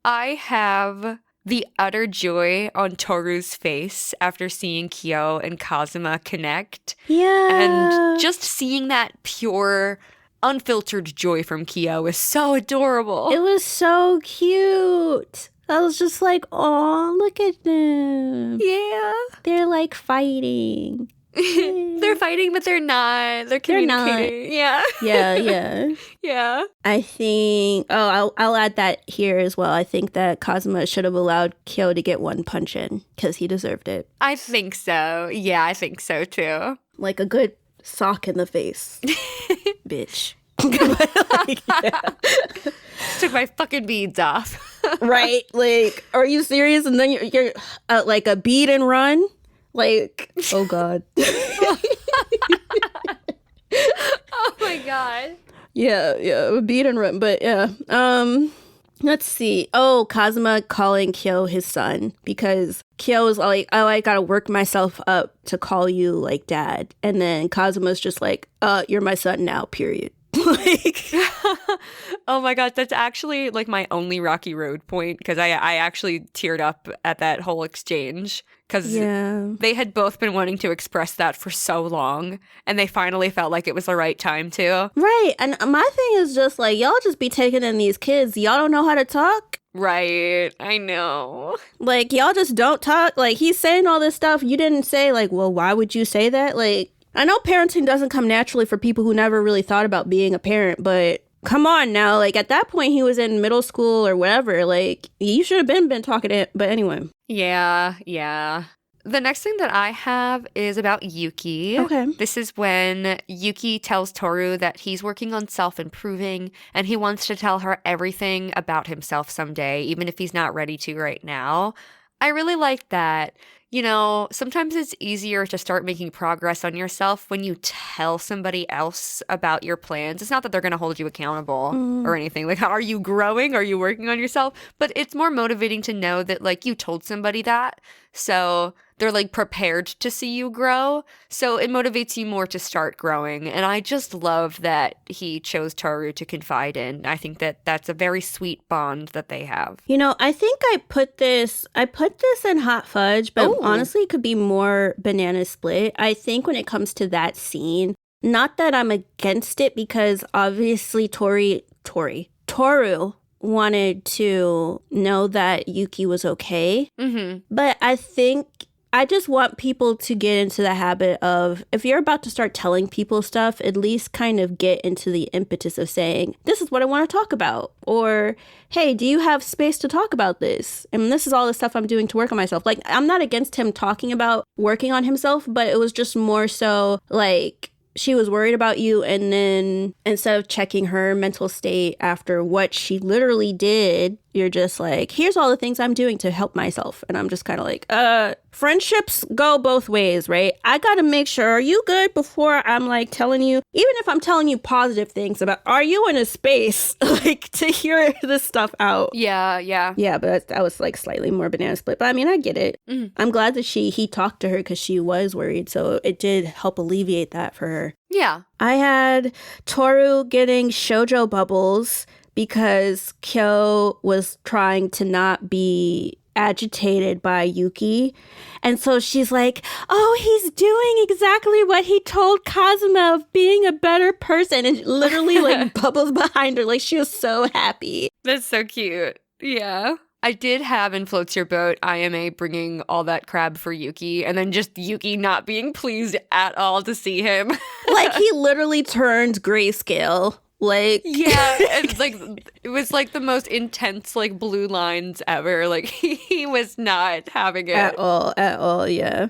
I have the utter joy on Tohru's face after seeing Kyo and Kazuma connect. Yeah. And just seeing that pure, unfiltered joy from Kyo is so adorable. It was so cute. I was just like, oh, look at them. Yeah. They're like fighting. They're fighting, but they're not. They're communicating. Yeah. Yeah. Yeah. I think, I'll add that here as well. I think that Kazuma should have allowed Kyo to get one punch in because he deserved it. I think so. Yeah, I think so too. Like a good sock in the face. Bitch. Like, yeah. Took my fucking beads off. Right? Like, are you serious? And then you're like a beat and run? Like, oh God. Oh my god. Yeah, beat and run. But yeah. Let's see. Oh, Kazuma calling Kyo his son because Kyo was like, oh, I gotta work myself up to call you like dad. And then Kazuma's just like, you're my son now, period. Like, Oh my god, that's actually like my only Rocky Road point because I actually teared up at that whole exchange because yeah. they had both been wanting to express that for so long and they finally felt like it was the right time to. Right. And my thing is just like, y'all just be taking in these kids. Y'all don't know how to talk. Right. I know. Like, y'all just don't talk. Like, he's saying all this stuff. You didn't say, like, well, why would you say that? Like, I know parenting doesn't come naturally for people who never really thought about being a parent, but come on now. Like, at that point, he was in middle school or whatever. Like, you should have been talking to him. But anyway. Yeah. The next thing that I have is about Yuki. Okay. This is when Yuki tells Tohru that he's working on self-improving and he wants to tell her everything about himself someday, even if he's not ready to right now. I really like that. You know, sometimes it's easier to start making progress on yourself when you tell somebody else about your plans. It's not that they're going to hold you accountable or anything. Like, are you growing? Are you working on yourself? But it's more motivating to know that, like, you told somebody that. So they're, like, prepared to see you grow. So it motivates you more to start growing. And I just love that he chose Tohru to confide in. I think that that's a very sweet bond that they have. You know, I think I put this in Hot Fudge, but honestly, it could be more Banana Split. I think when it comes to that scene, not that I'm against it, because obviously Tohru wanted to know that Yuki was okay. But I think I just want people to get into the habit of, if you're about to start telling people stuff, at least kind of get into the impetus of saying, this is what I want to talk about. Or, hey, do you have space to talk about this? And this is all the stuff I'm doing to work on myself. Like, I'm not against him talking about working on himself, but it was just more so like, she was worried about you, and then instead of checking her mental state after what she literally did, you're just like, here's all the things I'm doing to help myself. And I'm just kind of like, friendships go both ways, right? I got to make sure, are you good before I'm like telling you, even if I'm telling you positive things about, are you in a space like to hear this stuff out? Yeah. Yeah, but that was like slightly more Banana Split. But I mean, I get it. I'm glad that he talked to her because she was worried. So it did help alleviate that for her. Yeah. I had Tohru getting shoujo bubbles because Kyo was trying to not be agitated by Yuki. And so she's like, oh, he's doing exactly what he told Kazuma of being a better person. And literally like bubbles behind her. Like, she was so happy. That's so cute. Yeah. I did have in Floats Your Boat, IMA bringing all that crab for Yuki, and then just Yuki not being pleased at all to see him. Like, he literally turned grayscale. Like, yeah, it's like, it was like the most intense like blue lines ever. Like, he was not having it at all. Yeah.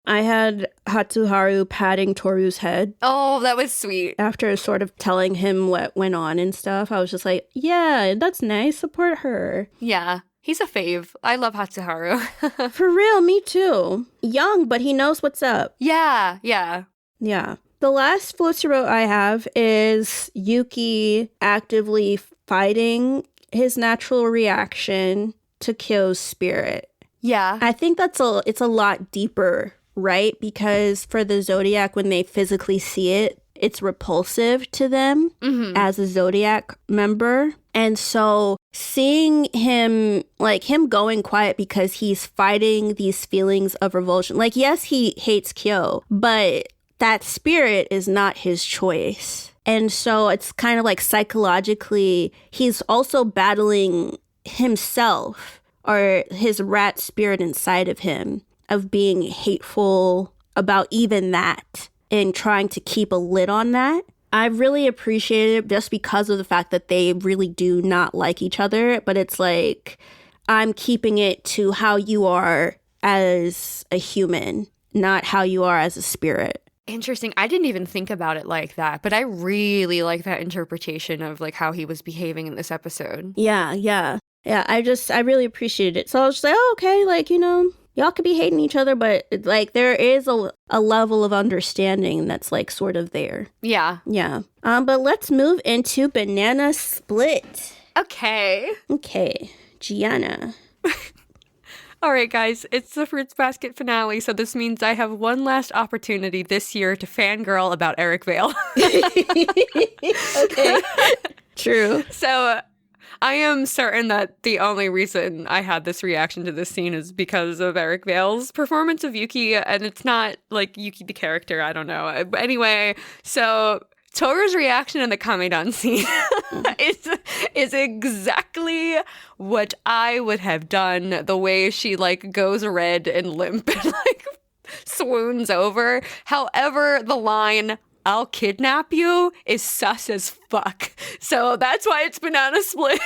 I had Hatsuharu patting Toru's head. Oh, that was sweet. After sort of telling him what went on and stuff, I was just like, yeah, that's nice. Support her. Yeah. He's a fave. I love Hatsuharu. For real, me too. Young, but he knows what's up. Yeah. The last Floats Your Boat I have is Yuki actively fighting his natural reaction to Kyo's spirit. Yeah. I think it's a lot deeper, right? Because for the Zodiac, when they physically see it, it's repulsive to them as a Zodiac member. And so seeing him going quiet because he's fighting these feelings of revulsion. Like, yes, he hates Kyo, but that spirit is not his choice. And so it's kind of like psychologically, he's also battling himself or his rat spirit inside of him of being hateful about even that and trying to keep a lid on that. I really appreciate it just because of the fact that they really do not like each other. But it's like, I'm keeping it to how you are as a human, not how you are as a spirit. Interesting. I didn't even think about it like that, but I really like that interpretation of like how he was behaving in this episode. Yeah. I really appreciated it. So I was just like, oh, okay, like, you know, y'all could be hating each other, but like there is a level of understanding that's like sort of there. Yeah. But let's move into Banana Split. Okay, Giana. All right, guys, it's the Fruits Basket finale, so this means I have one last opportunity this year to fangirl about Eric Vale. Okay. True. So I am certain that the only reason I had this reaction to this scene is because of Eric Vale's performance of Yuki, and it's not like Yuki the character, I don't know. But anyway, so Tohru's reaction in the Kameidan scene is exactly what I would have done. The way she like goes red and limp and like swoons over. However, the line, I'll kidnap you is sus as fuck. So that's why it's banana split.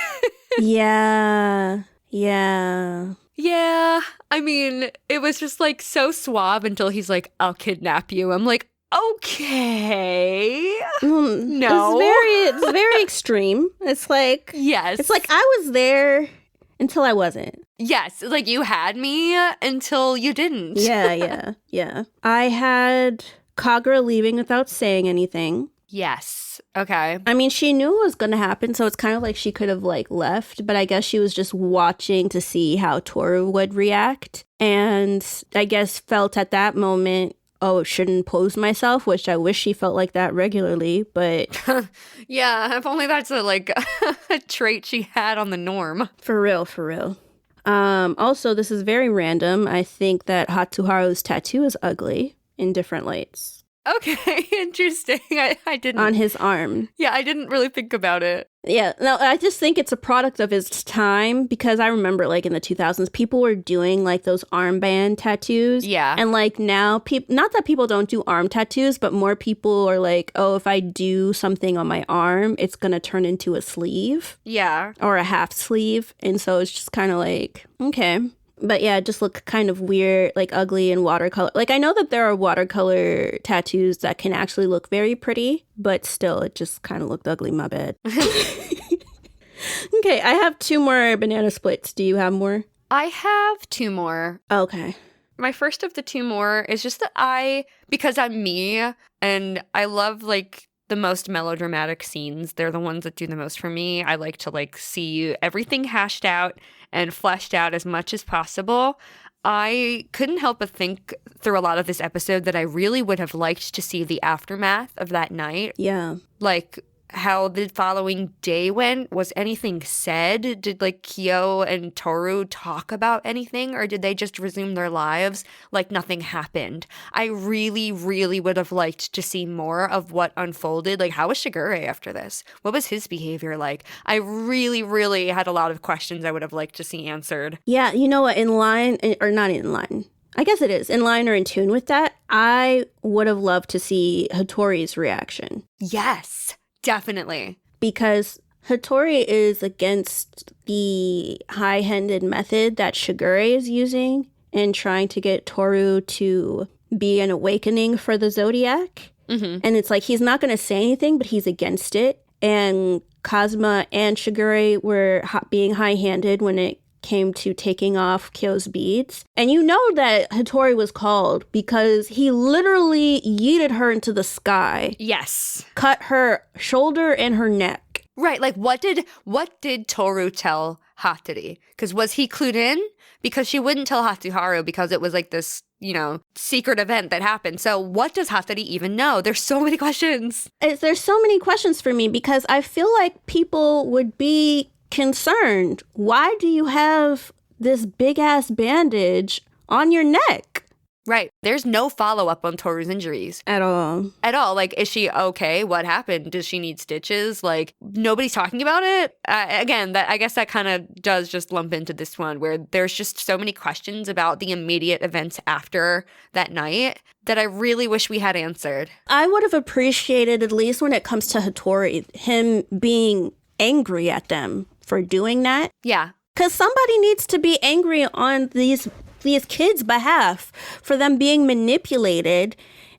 Yeah. Yeah. Yeah. I mean, it was just like so suave until he's like, I'll kidnap you. I'm like, okay. No. It's very extreme. It's like, yes. It's like I was there until I wasn't. Yes. Like you had me until you didn't. Yeah. I had Kagura leaving without saying anything. Yes. Okay. I mean, she knew it was going to happen, so it's kind of like she could have like left, but I guess she was just watching to see how Tohru would react. And I guess felt at that moment, oh, shouldn't impose myself, which I wish she felt like that regularly, but... Yeah, if only that's a trait she had on the norm. For real. Also, this is very random. I think that Hatsuharu's tattoo is ugly in different lights. Okay, interesting. I didn't... On his arm. Yeah, I didn't really think about it. Yeah, no, I just think it's a product of his time because I remember like in the 2000s, people were doing like those armband tattoos. Yeah. And like now, not that people don't do arm tattoos, but more people are like, oh, if I do something on my arm, it's going to turn into a sleeve. Yeah. Or a half sleeve. And so it's just kind of like, okay. But yeah, it just looked kind of weird, like ugly and watercolor. Like I know that there are watercolor tattoos that can actually look very pretty, but still it just kind of looked ugly, my bad. Okay, I have 2 more banana splits. Do you have more? I have 2 more. Okay. My first of the 2 more is just that because I'm me and I love like the most melodramatic scenes. They're the ones that do the most for me. I like to like see everything hashed out and fleshed out as much as possible. I couldn't help but think through a lot of this episode that I really would have liked to see the aftermath of that night. Yeah. Like how the following day went. Was anything said? Did like Kyo and Tohru talk about anything, or did they just resume their lives like nothing happened? I really, really would have liked to see more of what unfolded. Like, how was Shigure after this? What was his behavior like? I really, really had a lot of questions I would have liked to see answered. Yeah, you know what? In line, or not in line. I guess it is. In line or in tune with that, I would have loved to see Hattori's reaction. Yes. Definitely. Because Hattori is against the high-handed method that Shigure is using in trying to get Tohru to be an awakening for the Zodiac. Mm-hmm. And it's like he's not going to say anything, but he's against it. And Kazuma and Shigure were being high-handed when it came to taking off Kyo's beads. And you know that Hattori was called because he literally yeeted her into the sky. Yes. Cut her shoulder and her neck. Right. Like, what did Tohru tell Hattori? Because was he clued in? Because she wouldn't tell Hatsuharu because it was like this, secret event that happened. So what does Hattori even know? There's so many questions. There's so many questions for me because I feel like people would be concerned. Why do you have this big ass bandage on your neck? Right. There's no follow-up on Tohru's injuries. At all. Like, is she okay? What happened? Does she need stitches? Like, nobody's talking about it? Again, I guess that kind of does just lump into this one where there's just so many questions about the immediate events after that night that I really wish we had answered. I would have appreciated, at least when it comes to Hattori, him being angry at them for doing that. Yeah. Because somebody needs to be angry on these kids' behalf for them being manipulated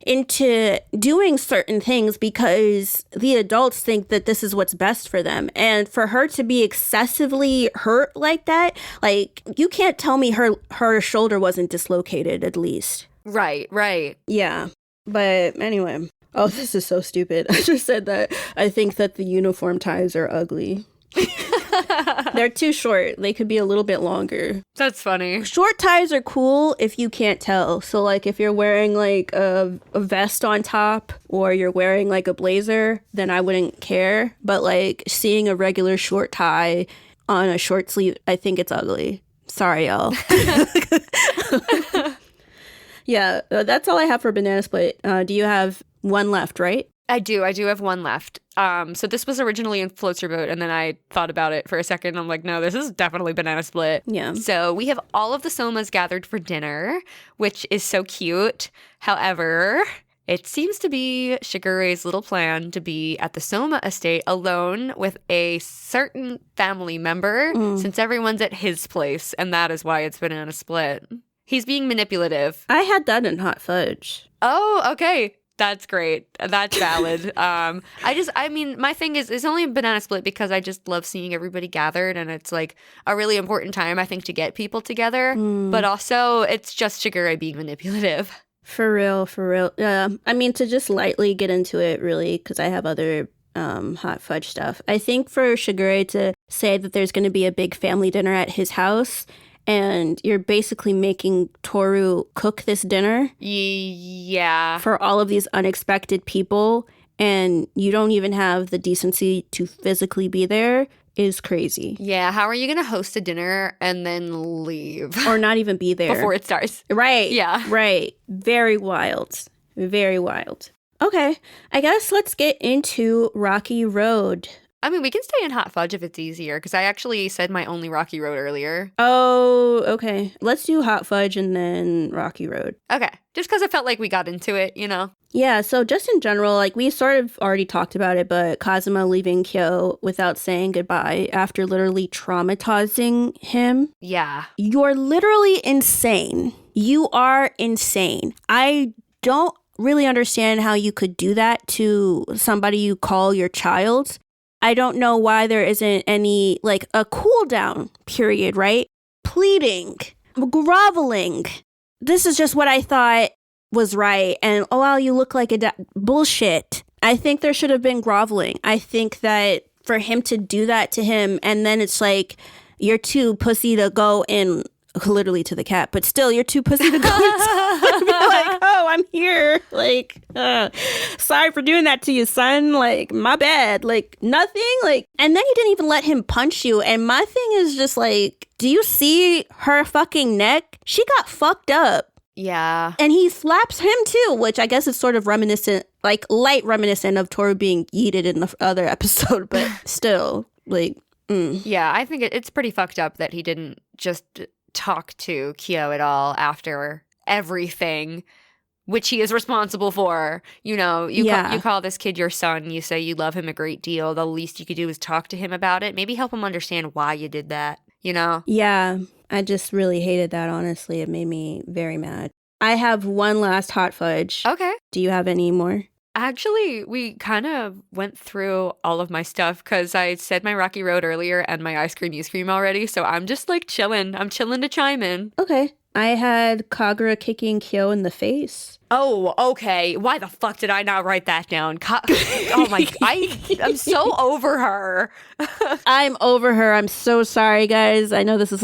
into doing certain things because the adults think that this is what's best for them. And for her to be excessively hurt like that, like, you can't tell me her shoulder wasn't dislocated, at least. Right. Yeah. But anyway. Oh, this is so stupid. I just said that I think that the uniform ties are ugly. They're too short. They could be a little bit longer. That's funny. Short ties are cool if you can't tell. So like if you're wearing like a vest on top or you're wearing like a blazer, then I wouldn't care. But like seeing a regular short tie on a short sleeve, I think it's ugly. Sorry, y'all. Yeah, that's all I have for Banana Split. Do you have one left, right? I do have one left. So this was originally in Floats Your Boat, and then I thought about it for a second. I'm like, no, this is definitely Banana Split. Yeah. So we have all of the Somas gathered for dinner, which is so cute. However, It seems to be Shigure's little plan to be at the Soma estate alone with a certain family member since everyone's at his place, and that is why it's banana split. He's being manipulative. I had that in Hot Fudge. Oh, okay. That's great. That's valid. I mean, my thing is, it's only a banana split because I just love seeing everybody gathered, and it's like a really important time, I think, to get people together. But also, it's just Shigure being manipulative. For real, for real. I mean, to just lightly get into it, really, because I have other Hot Fudge stuff. I think for Shigure to say that there's going to be a big family dinner at his house, and you're basically making Tohru cook this dinner. Yeah. For all of these unexpected people, and you don't even have the decency to physically be there, is crazy. Yeah, how are you going to host a dinner and then leave? Or not even be there. Before it starts. Right. Yeah. Right. Very wild. Very wild. Okay, I guess let's get into Rocky Road. I mean, we can stay in Hot Fudge if it's easier, because I actually said my only Rocky Road earlier. Oh, okay. Let's do Hot Fudge and then Rocky Road. Okay, just because I felt like we got into it, you know? Yeah, so just in general, like we sort of already talked about it, but Kazuma leaving Kyo without saying goodbye after literally traumatizing him. Yeah. You're literally insane. You are insane. I don't really understand how you could do that to somebody you call your child. I don't know why there isn't any, like, a cool down period, right? Pleading, groveling. This is just what I thought was right. And, oh, wow, you look like a bullshit. I think there should have been groveling. I think that for him to do that to him, and then it's like, you're too pussy to go in, literally to the cat, but still, you're too pussy to go inside. Be like, oh, I'm here. Like, sorry for doing that to you, son. Like, my bad. Like, nothing. Like, and then he didn't even let him punch you. And my thing is just like, do you see her fucking neck? She got fucked up. Yeah. And he slaps him too, which I guess is sort of reminiscent, like light reminiscent of Tohru being yeeted in the other episode, but still, like, Yeah, I think it's pretty fucked up that he didn't just talk to Kyo at all after everything, which he is responsible for. You know, you call this kid your son, you say you love him a great deal. The least you could do is talk to him about it. Maybe help him understand why you did that, you know? Yeah, I just really hated that, honestly. It made me very mad. I have one last Hot Fudge. Okay. Do you have any more? Actually, we kind of went through all of my stuff because I said my Rocky Road earlier and my Ice Cream already. So I'm just like chilling. I'm chilling to chime in. Okay. I had Kagura kicking Kyo in the face. Oh, okay. Why the fuck did I not write that down? Oh my, I'm so over her. I'm over her. I'm so sorry, guys. I know this is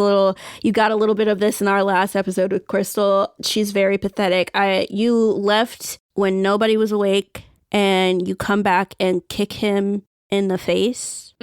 you got a little bit of this in our last episode with Crystal. She's very pathetic. You left when nobody was awake and you come back and kick him in the face.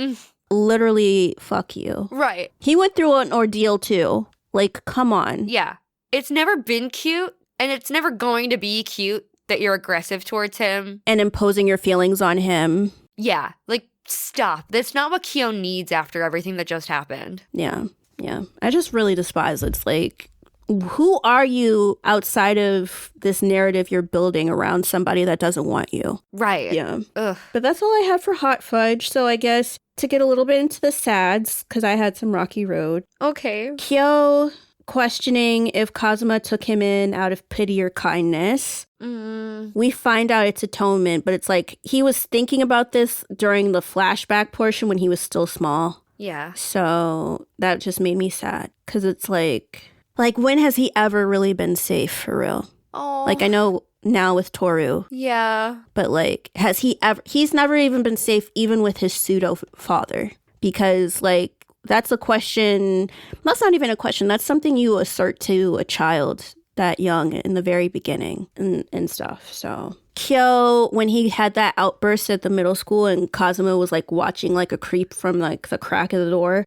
Literally, fuck you. Right. He went through an ordeal too. Like, come on. Yeah. It's never been cute, and it's never going to be cute that you're aggressive towards him. And imposing your feelings on him. Yeah. Like, stop. That's not what Kyo needs after everything that just happened. Yeah. Yeah. I just really despise it. It's like, who are you outside of this narrative you're building around somebody that doesn't want you? Right. Yeah. Ugh. But that's all I have for Hot Fudge. So I guess to get a little bit into the sads, because I had some Rocky Road. Okay. Kyo questioning if Kazuma took him in out of pity or kindness. We find out it's atonement, but it's like he was thinking about this during the flashback portion when he was still small. Yeah. So that just made me sad because it's like when has he ever really been safe for real? Oh. Like I know now with Tohru. Yeah. But like, has he ever, he's never even been safe even with his pseudo father because like, that's a question, that's not even a question. That's something you assert to a child that young in the very beginning and stuff. So Kyo, when he had that outburst at the middle school and Kazuma was like watching like a creep from like the crack of the door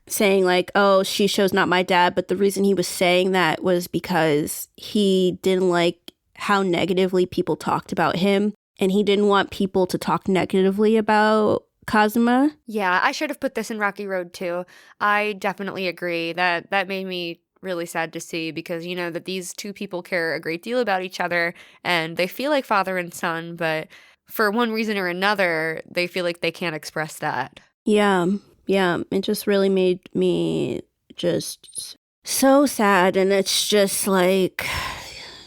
saying like, oh, Shisho's not my dad. But the reason he was saying that was because he didn't like how negatively people talked about him. And he didn't want people to talk negatively about Kazuma. Yeah, I should have put this in Rocky Road too. I definitely agree that made me really sad to see because you know that these two people care a great deal about each other and they feel like father and son, but for one reason or another, they feel like they can't express that. Yeah. It just really made me just so sad. And it's just like,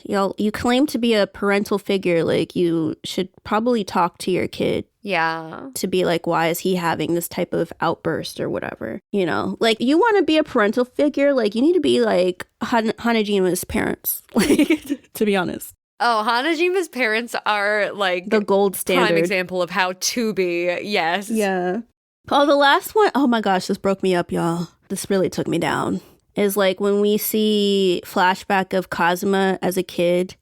you claim to be a parental figure. Like, you should probably talk to your kid. Yeah. To be like, why is he having this type of outburst or whatever? You know, like, you want to be a parental figure. Like, you need to be like Hanajima's parents, like, to be honest. Oh, Hanajima's parents are like the gold standard. Prime example of how to be. Yes. Yeah. Oh, the last one. Oh my gosh, this broke me up, y'all. This really took me down. Is like when we see flashback of Kazuma as a kid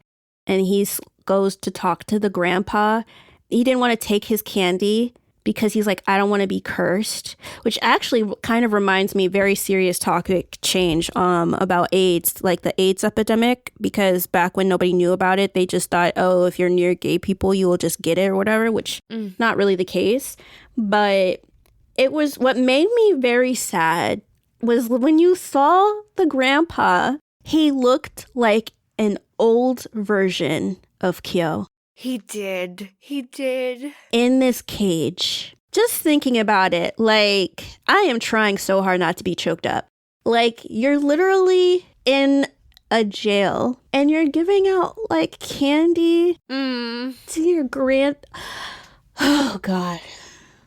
and he goes to talk to the grandpa. He didn't want to take his candy because he's like, I don't want to be cursed, which actually kind of reminds me, very serious topic change about AIDS, like the AIDS epidemic, because back when nobody knew about it, they just thought, oh, if you're near gay people, you will just get it or whatever, which not really the case. But it was what made me very sad was when you saw the grandpa, he looked like an old version of Kyo. He did. In this cage. Just thinking about it, like, I am trying so hard not to be choked up. Like, you're literally in a jail and you're giving out, like, candy to your Oh, God.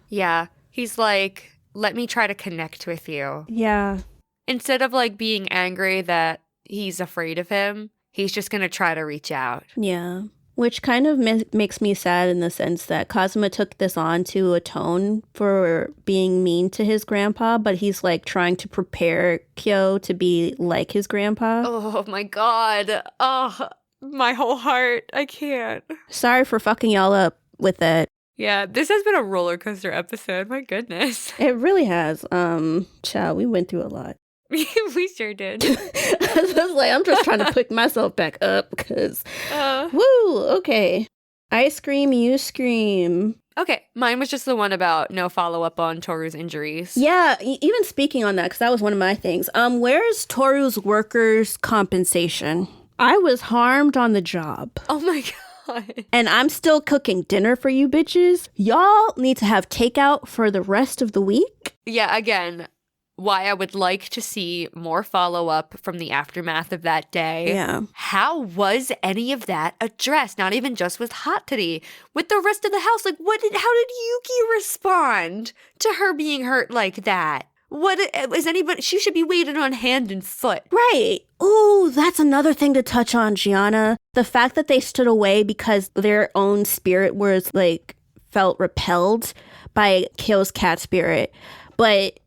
Yeah. He's like, let me try to connect with you. Yeah. Instead of, like, being angry that he's afraid of him, he's just going to try to reach out. Yeah. Which kind of makes me sad in the sense that Kazuma took this on to atone for being mean to his grandpa, but he's like trying to prepare Kyo to be like his grandpa. Oh my God. Oh, my whole heart. I can't. Sorry for fucking y'all up with it. Yeah, this has been a roller coaster episode. My goodness. It really has. Child, we went through a lot. We sure did. I was like, I'm just trying to pick myself back up because, woo, okay. I scream, you scream. Okay, mine was just the one about no follow-up on Tohru's injuries. Yeah, even speaking on that, because that was one of my things. Where's Tohru's workers' compensation? I was harmed on the job. Oh my God. And I'm still cooking dinner for you bitches. Y'all need to have takeout for the rest of the week. Yeah, again, why I would like to see more follow-up from the aftermath of that day. Yeah. How was any of that addressed? Not even just with Hatori, with the rest of the house. Like, how did Yuki respond to her being hurt like that? What is anybody? She should be waited on hand and foot. Right. Ooh, that's another thing to touch on, Giana. The fact that they stood away because their own spirit was like felt repelled by Kyo's cat spirit. But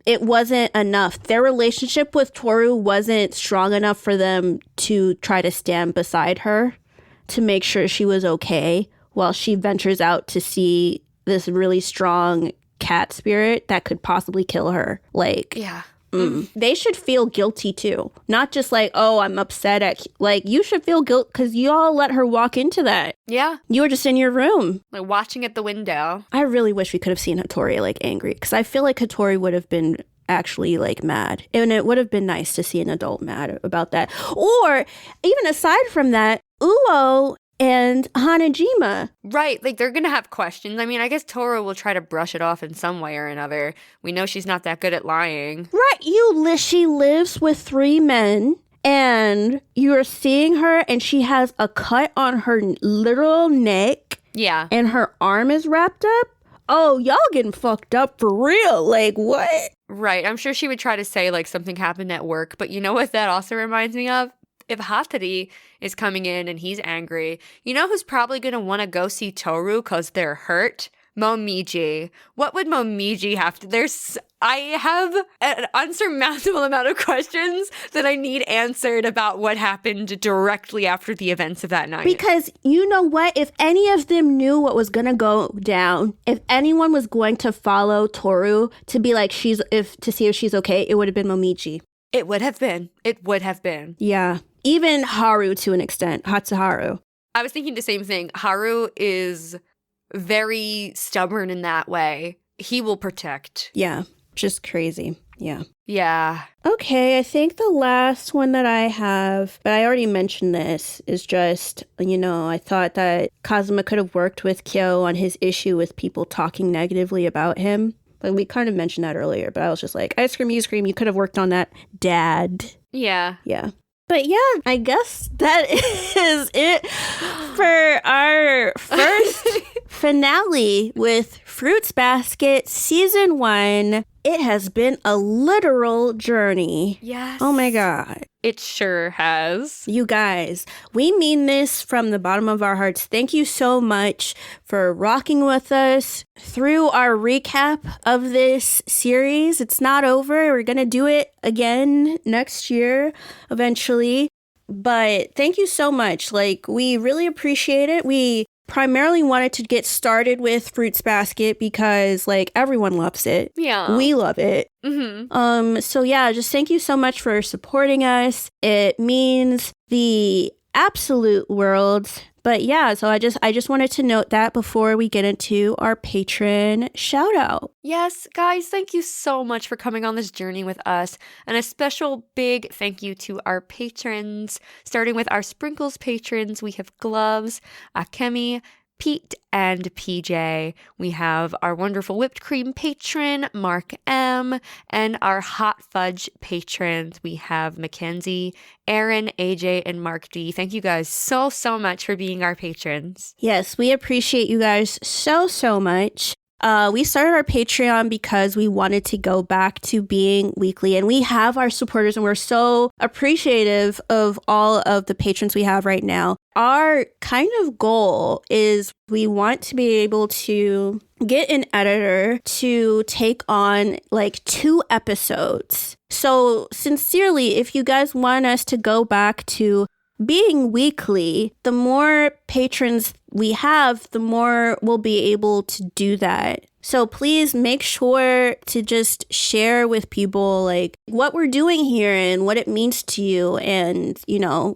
it wasn't enough. Their relationship with Tohru wasn't strong enough for them to try to stand beside her to make sure she was okay while she ventures out to see this really strong cat spirit that could possibly kill her. Like, yeah. They should feel guilty too. Not just like, oh, I'm upset at, like, you should feel guilt because you all let her walk into that. Yeah. You were just in your room. Like watching at the window. I really wish we could have seen Hatori like angry because I feel like Hatori would have been actually like mad. And it would have been nice to see an adult mad about that. Or even aside from that, Uo and Hanajima. Right, like they're gonna have questions. I mean, I guess Tohru will try to brush it off in some way or another. We know she's not that good at lying. Right, she lives with 3 men and you're seeing her and she has a cut on her literal neck. Yeah. And her arm is wrapped up. Oh, y'all getting fucked up for real. Like, what? Right, I'm sure she would try to say like something happened at work, but you know what that also reminds me of? If Hatori is coming in and he's angry, you know who's probably going to want to go see Tohru because they're hurt? Momiji. What would Momiji have to... I have an unsurmountable amount of questions that I need answered about what happened directly after the events of that night. Because you know what? If any of them knew what was going to go down, if anyone was going to follow Tohru to be like, to see if she's okay, it would have been Momiji. It would have been. It would have been. Yeah. Even Haru to an extent. Hatsuharu. I was thinking the same thing. Haru is very stubborn in that way. He will protect. Yeah. Just crazy. Yeah. Yeah. Okay, I think the last one that I have, but I already mentioned this, is just, I thought that Kazuma could have worked with Kyo on his issue with people talking negatively about him. But we kind of mentioned that earlier, but I was just like, ice cream, you scream, you could have worked on that, Dad. Yeah. Yeah. But yeah, I guess that is it for our first finale with Fruits Basket Season 1. It has been a literal journey. Yes. Oh my God. It sure has. You guys, we mean this from the bottom of our hearts. Thank you so much for rocking with us through our recap of this series. It's not over. We're going to do it again next year, eventually. But thank you so much. Like, we really appreciate it. We primarily wanted to get started with Fruits Basket because, like, everyone loves it. Yeah. We love it. Mm-hmm. So yeah, just thank you so much for supporting us. It means the absolute world. But yeah, so I just wanted to note that before we get into our patron shout out. Yes, guys, thank you so much for coming on this journey with us. And a special big thank you to our patrons. Starting with our Sprinkles patrons, we have Gloves, Akemi, Pete, and PJ. We have our wonderful whipped cream patron, Mark M, and our hot fudge patrons. We have Mackenzie, Aaron, AJ, and Mark D. Thank you guys so much for being our patrons. Yes, we appreciate you guys so much. We started our Patreon because we wanted to go back to being weekly, and we have our supporters, and we're so appreciative of all of the patrons we have right now. Our kind of goal is we want to be able to get an editor to take on like 2 episodes. So sincerely, if you guys want us to go back to being weekly, the more patrons we have, the more we'll be able to do that. So please make sure to just share with people like what we're doing here and what it means to you. And,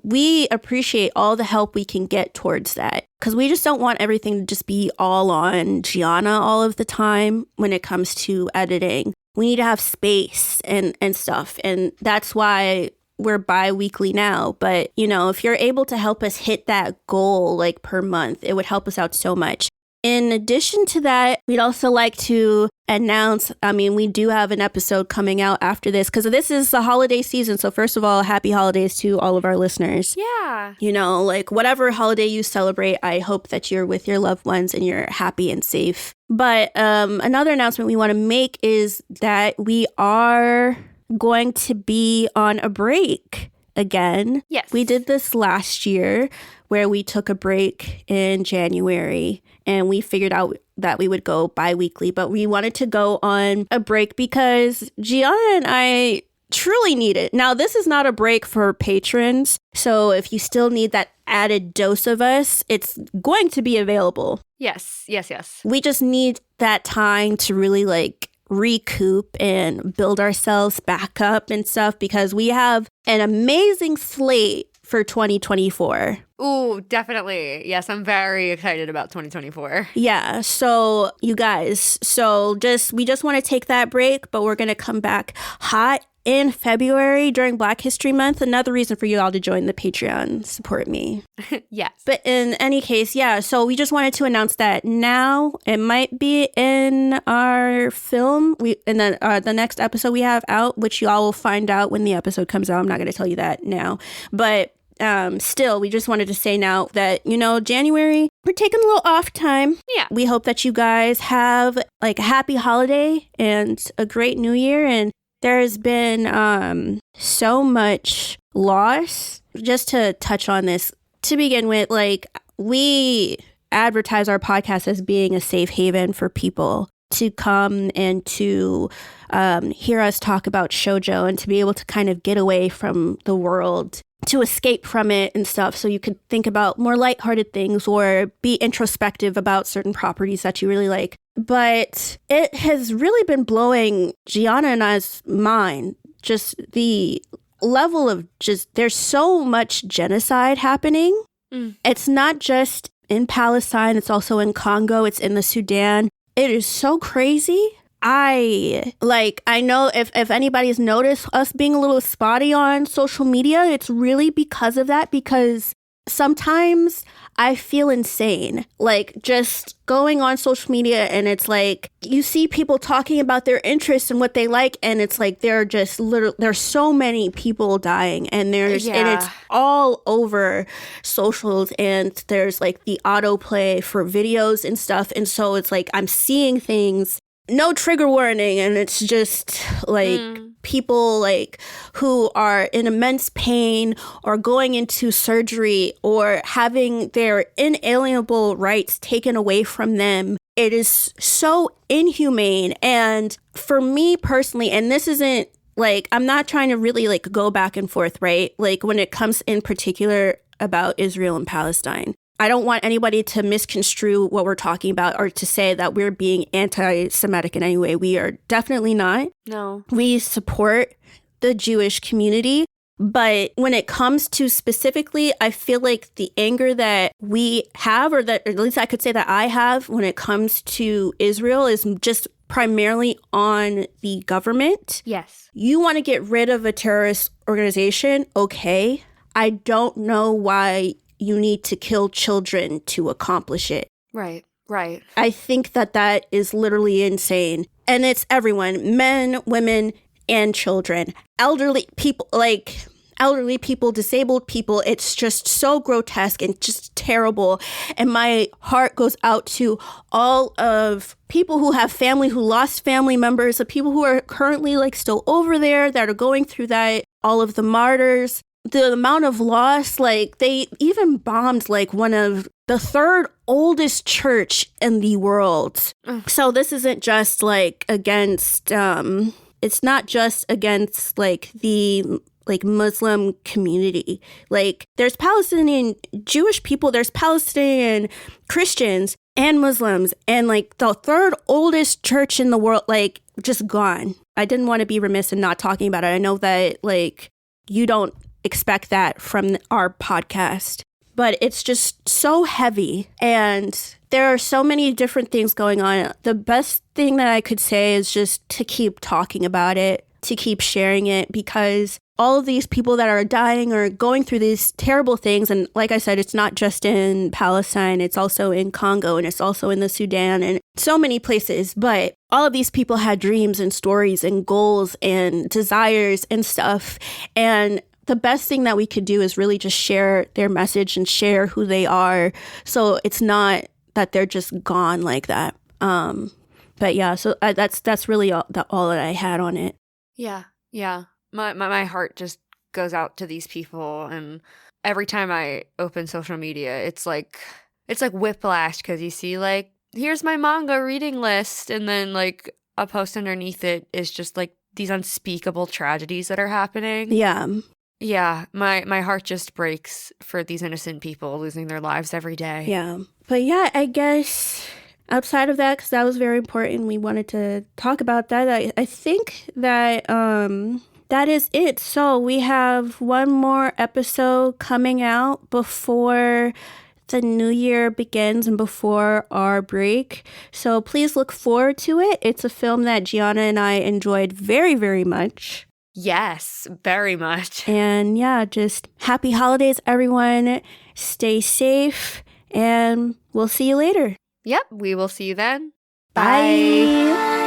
we appreciate all the help we can get towards that, because we just don't want everything to just be all on Giana all of the time when it comes to editing. We need to have space and stuff. And that's why we're bi-weekly now. But, if you're able to help us hit that goal like per month, it would help us out so much. In addition to that, we'd also like to announce, we do have an episode coming out after this because this is the holiday season. So first of all, happy holidays to all of our listeners. Yeah. Like whatever holiday you celebrate, I hope that you're with your loved ones and you're happy and safe. But another announcement we want to make is that we are going to be on a break again. Yes. We did this last year where we took a break in January and we figured out that we would go bi-weekly, but we wanted to go on a break because Giana and I truly need it. Now, this is not a break for patrons, so if you still need that added dose of us, it's going to be available. Yes. We just need that time to really recoup and build ourselves back up and stuff because we have an amazing slate for 2024. Ooh, definitely. Yes, I'm very excited about 2024. Yeah, so you guys, we just want to take that break, but we're going to come back hot in February during Black History Month. Another reason for you all to join the Patreon, support me. Yes. But in any case, yeah, so we just wanted to announce that now. It might be in our film, the next episode we have out, which you all will find out when the episode comes out. I'm not going to tell you that now. But still, we just wanted to say now that, January, we're taking a little off time. Yeah. We hope that you guys have a happy holiday and a great new year. And there's been so much loss. Just to touch on this, to begin with, we advertise our podcast as being a safe haven for people to come and to hear us talk about shoujo and to be able to kind of get away from the world, to escape from it and stuff, so you could think about more lighthearted things or be introspective about certain properties that you really like. But it has really been blowing Giana and I's mind, just the level of there's so much genocide happening. It's not just in Palestine, it's also in Congo, it's in the Sudan. It is so crazy. I know if anybody's noticed us being a little spotty on social media, it's really because of that, because sometimes I feel insane, like just going on social media and it's like you see people talking about their interests and what they like, and it's like there's so many people dying, and and it's all over socials, and there's like the autoplay for videos and stuff, and so it's like I'm seeing things, no trigger warning, and it's just like people like who are in immense pain or going into surgery or having their inalienable rights taken away from them. It is so inhumane. And for me personally, and this isn't like, I'm not trying to really like go back and forth, right? Like when it comes in particular about Israel and Palestine, I don't want anybody to misconstrue what we're talking about or to say that we're being anti-Semitic in any way. We are definitely not. No. We support the Jewish community. But when it comes to specifically, I feel like the anger that we have, or that, or at least I could say that I have when it comes to Israel, is just primarily on the government. Yes. You want to get rid of a terrorist organization? Okay. I don't know why you need to kill children to accomplish it. Right. I think that is literally insane. And it's everyone, men, women, and children. Elderly people, disabled people. It's just so grotesque and just terrible. And my heart goes out to all of people who have family, who lost family members, the people who are currently like still over there that are going through that, all of the martyrs. The amount of loss, like they even bombed like one of the third oldest church in the world. So this isn't just like against, it's not just against like the like Muslim community. Like there's Palestinian Jewish people, there's Palestinian Christians and Muslims, and like the third oldest church in the world, like just gone. I didn't want to be remiss in not talking about it. I know that like you don't expect that from our podcast, but it's just so heavy, and there are so many different things going on. The best thing that I could say is just to keep talking about it, to keep sharing it, because all of these people that are dying are going through these terrible things. And like I said, it's not just in Palestine, it's also in Congo, and it's also in the Sudan, and so many places. But all of these people had dreams and stories and goals and desires and stuff. And the best thing that we could do is really just share their message and share who they are. So it's not that they're just gone like that. But yeah, so that's really all that I had on it. Yeah. My heart just goes out to these people, and every time I open social media, it's like whiplash, because you see like, here's my manga reading list, and then like a post underneath it is just like these unspeakable tragedies that are happening. Yeah, my heart just breaks for these innocent people losing their lives every day. Yeah. But yeah, I guess outside of that, because that was very important, we wanted to talk about that. I think that that is it. So we have one more episode coming out before the new year begins and before our break. So please look forward to it. It's a film that Giana and I enjoyed very, very much. Yes, very much. And yeah, just happy holidays, everyone. Stay safe, and we'll see you later. Yep, we will see you then. Bye.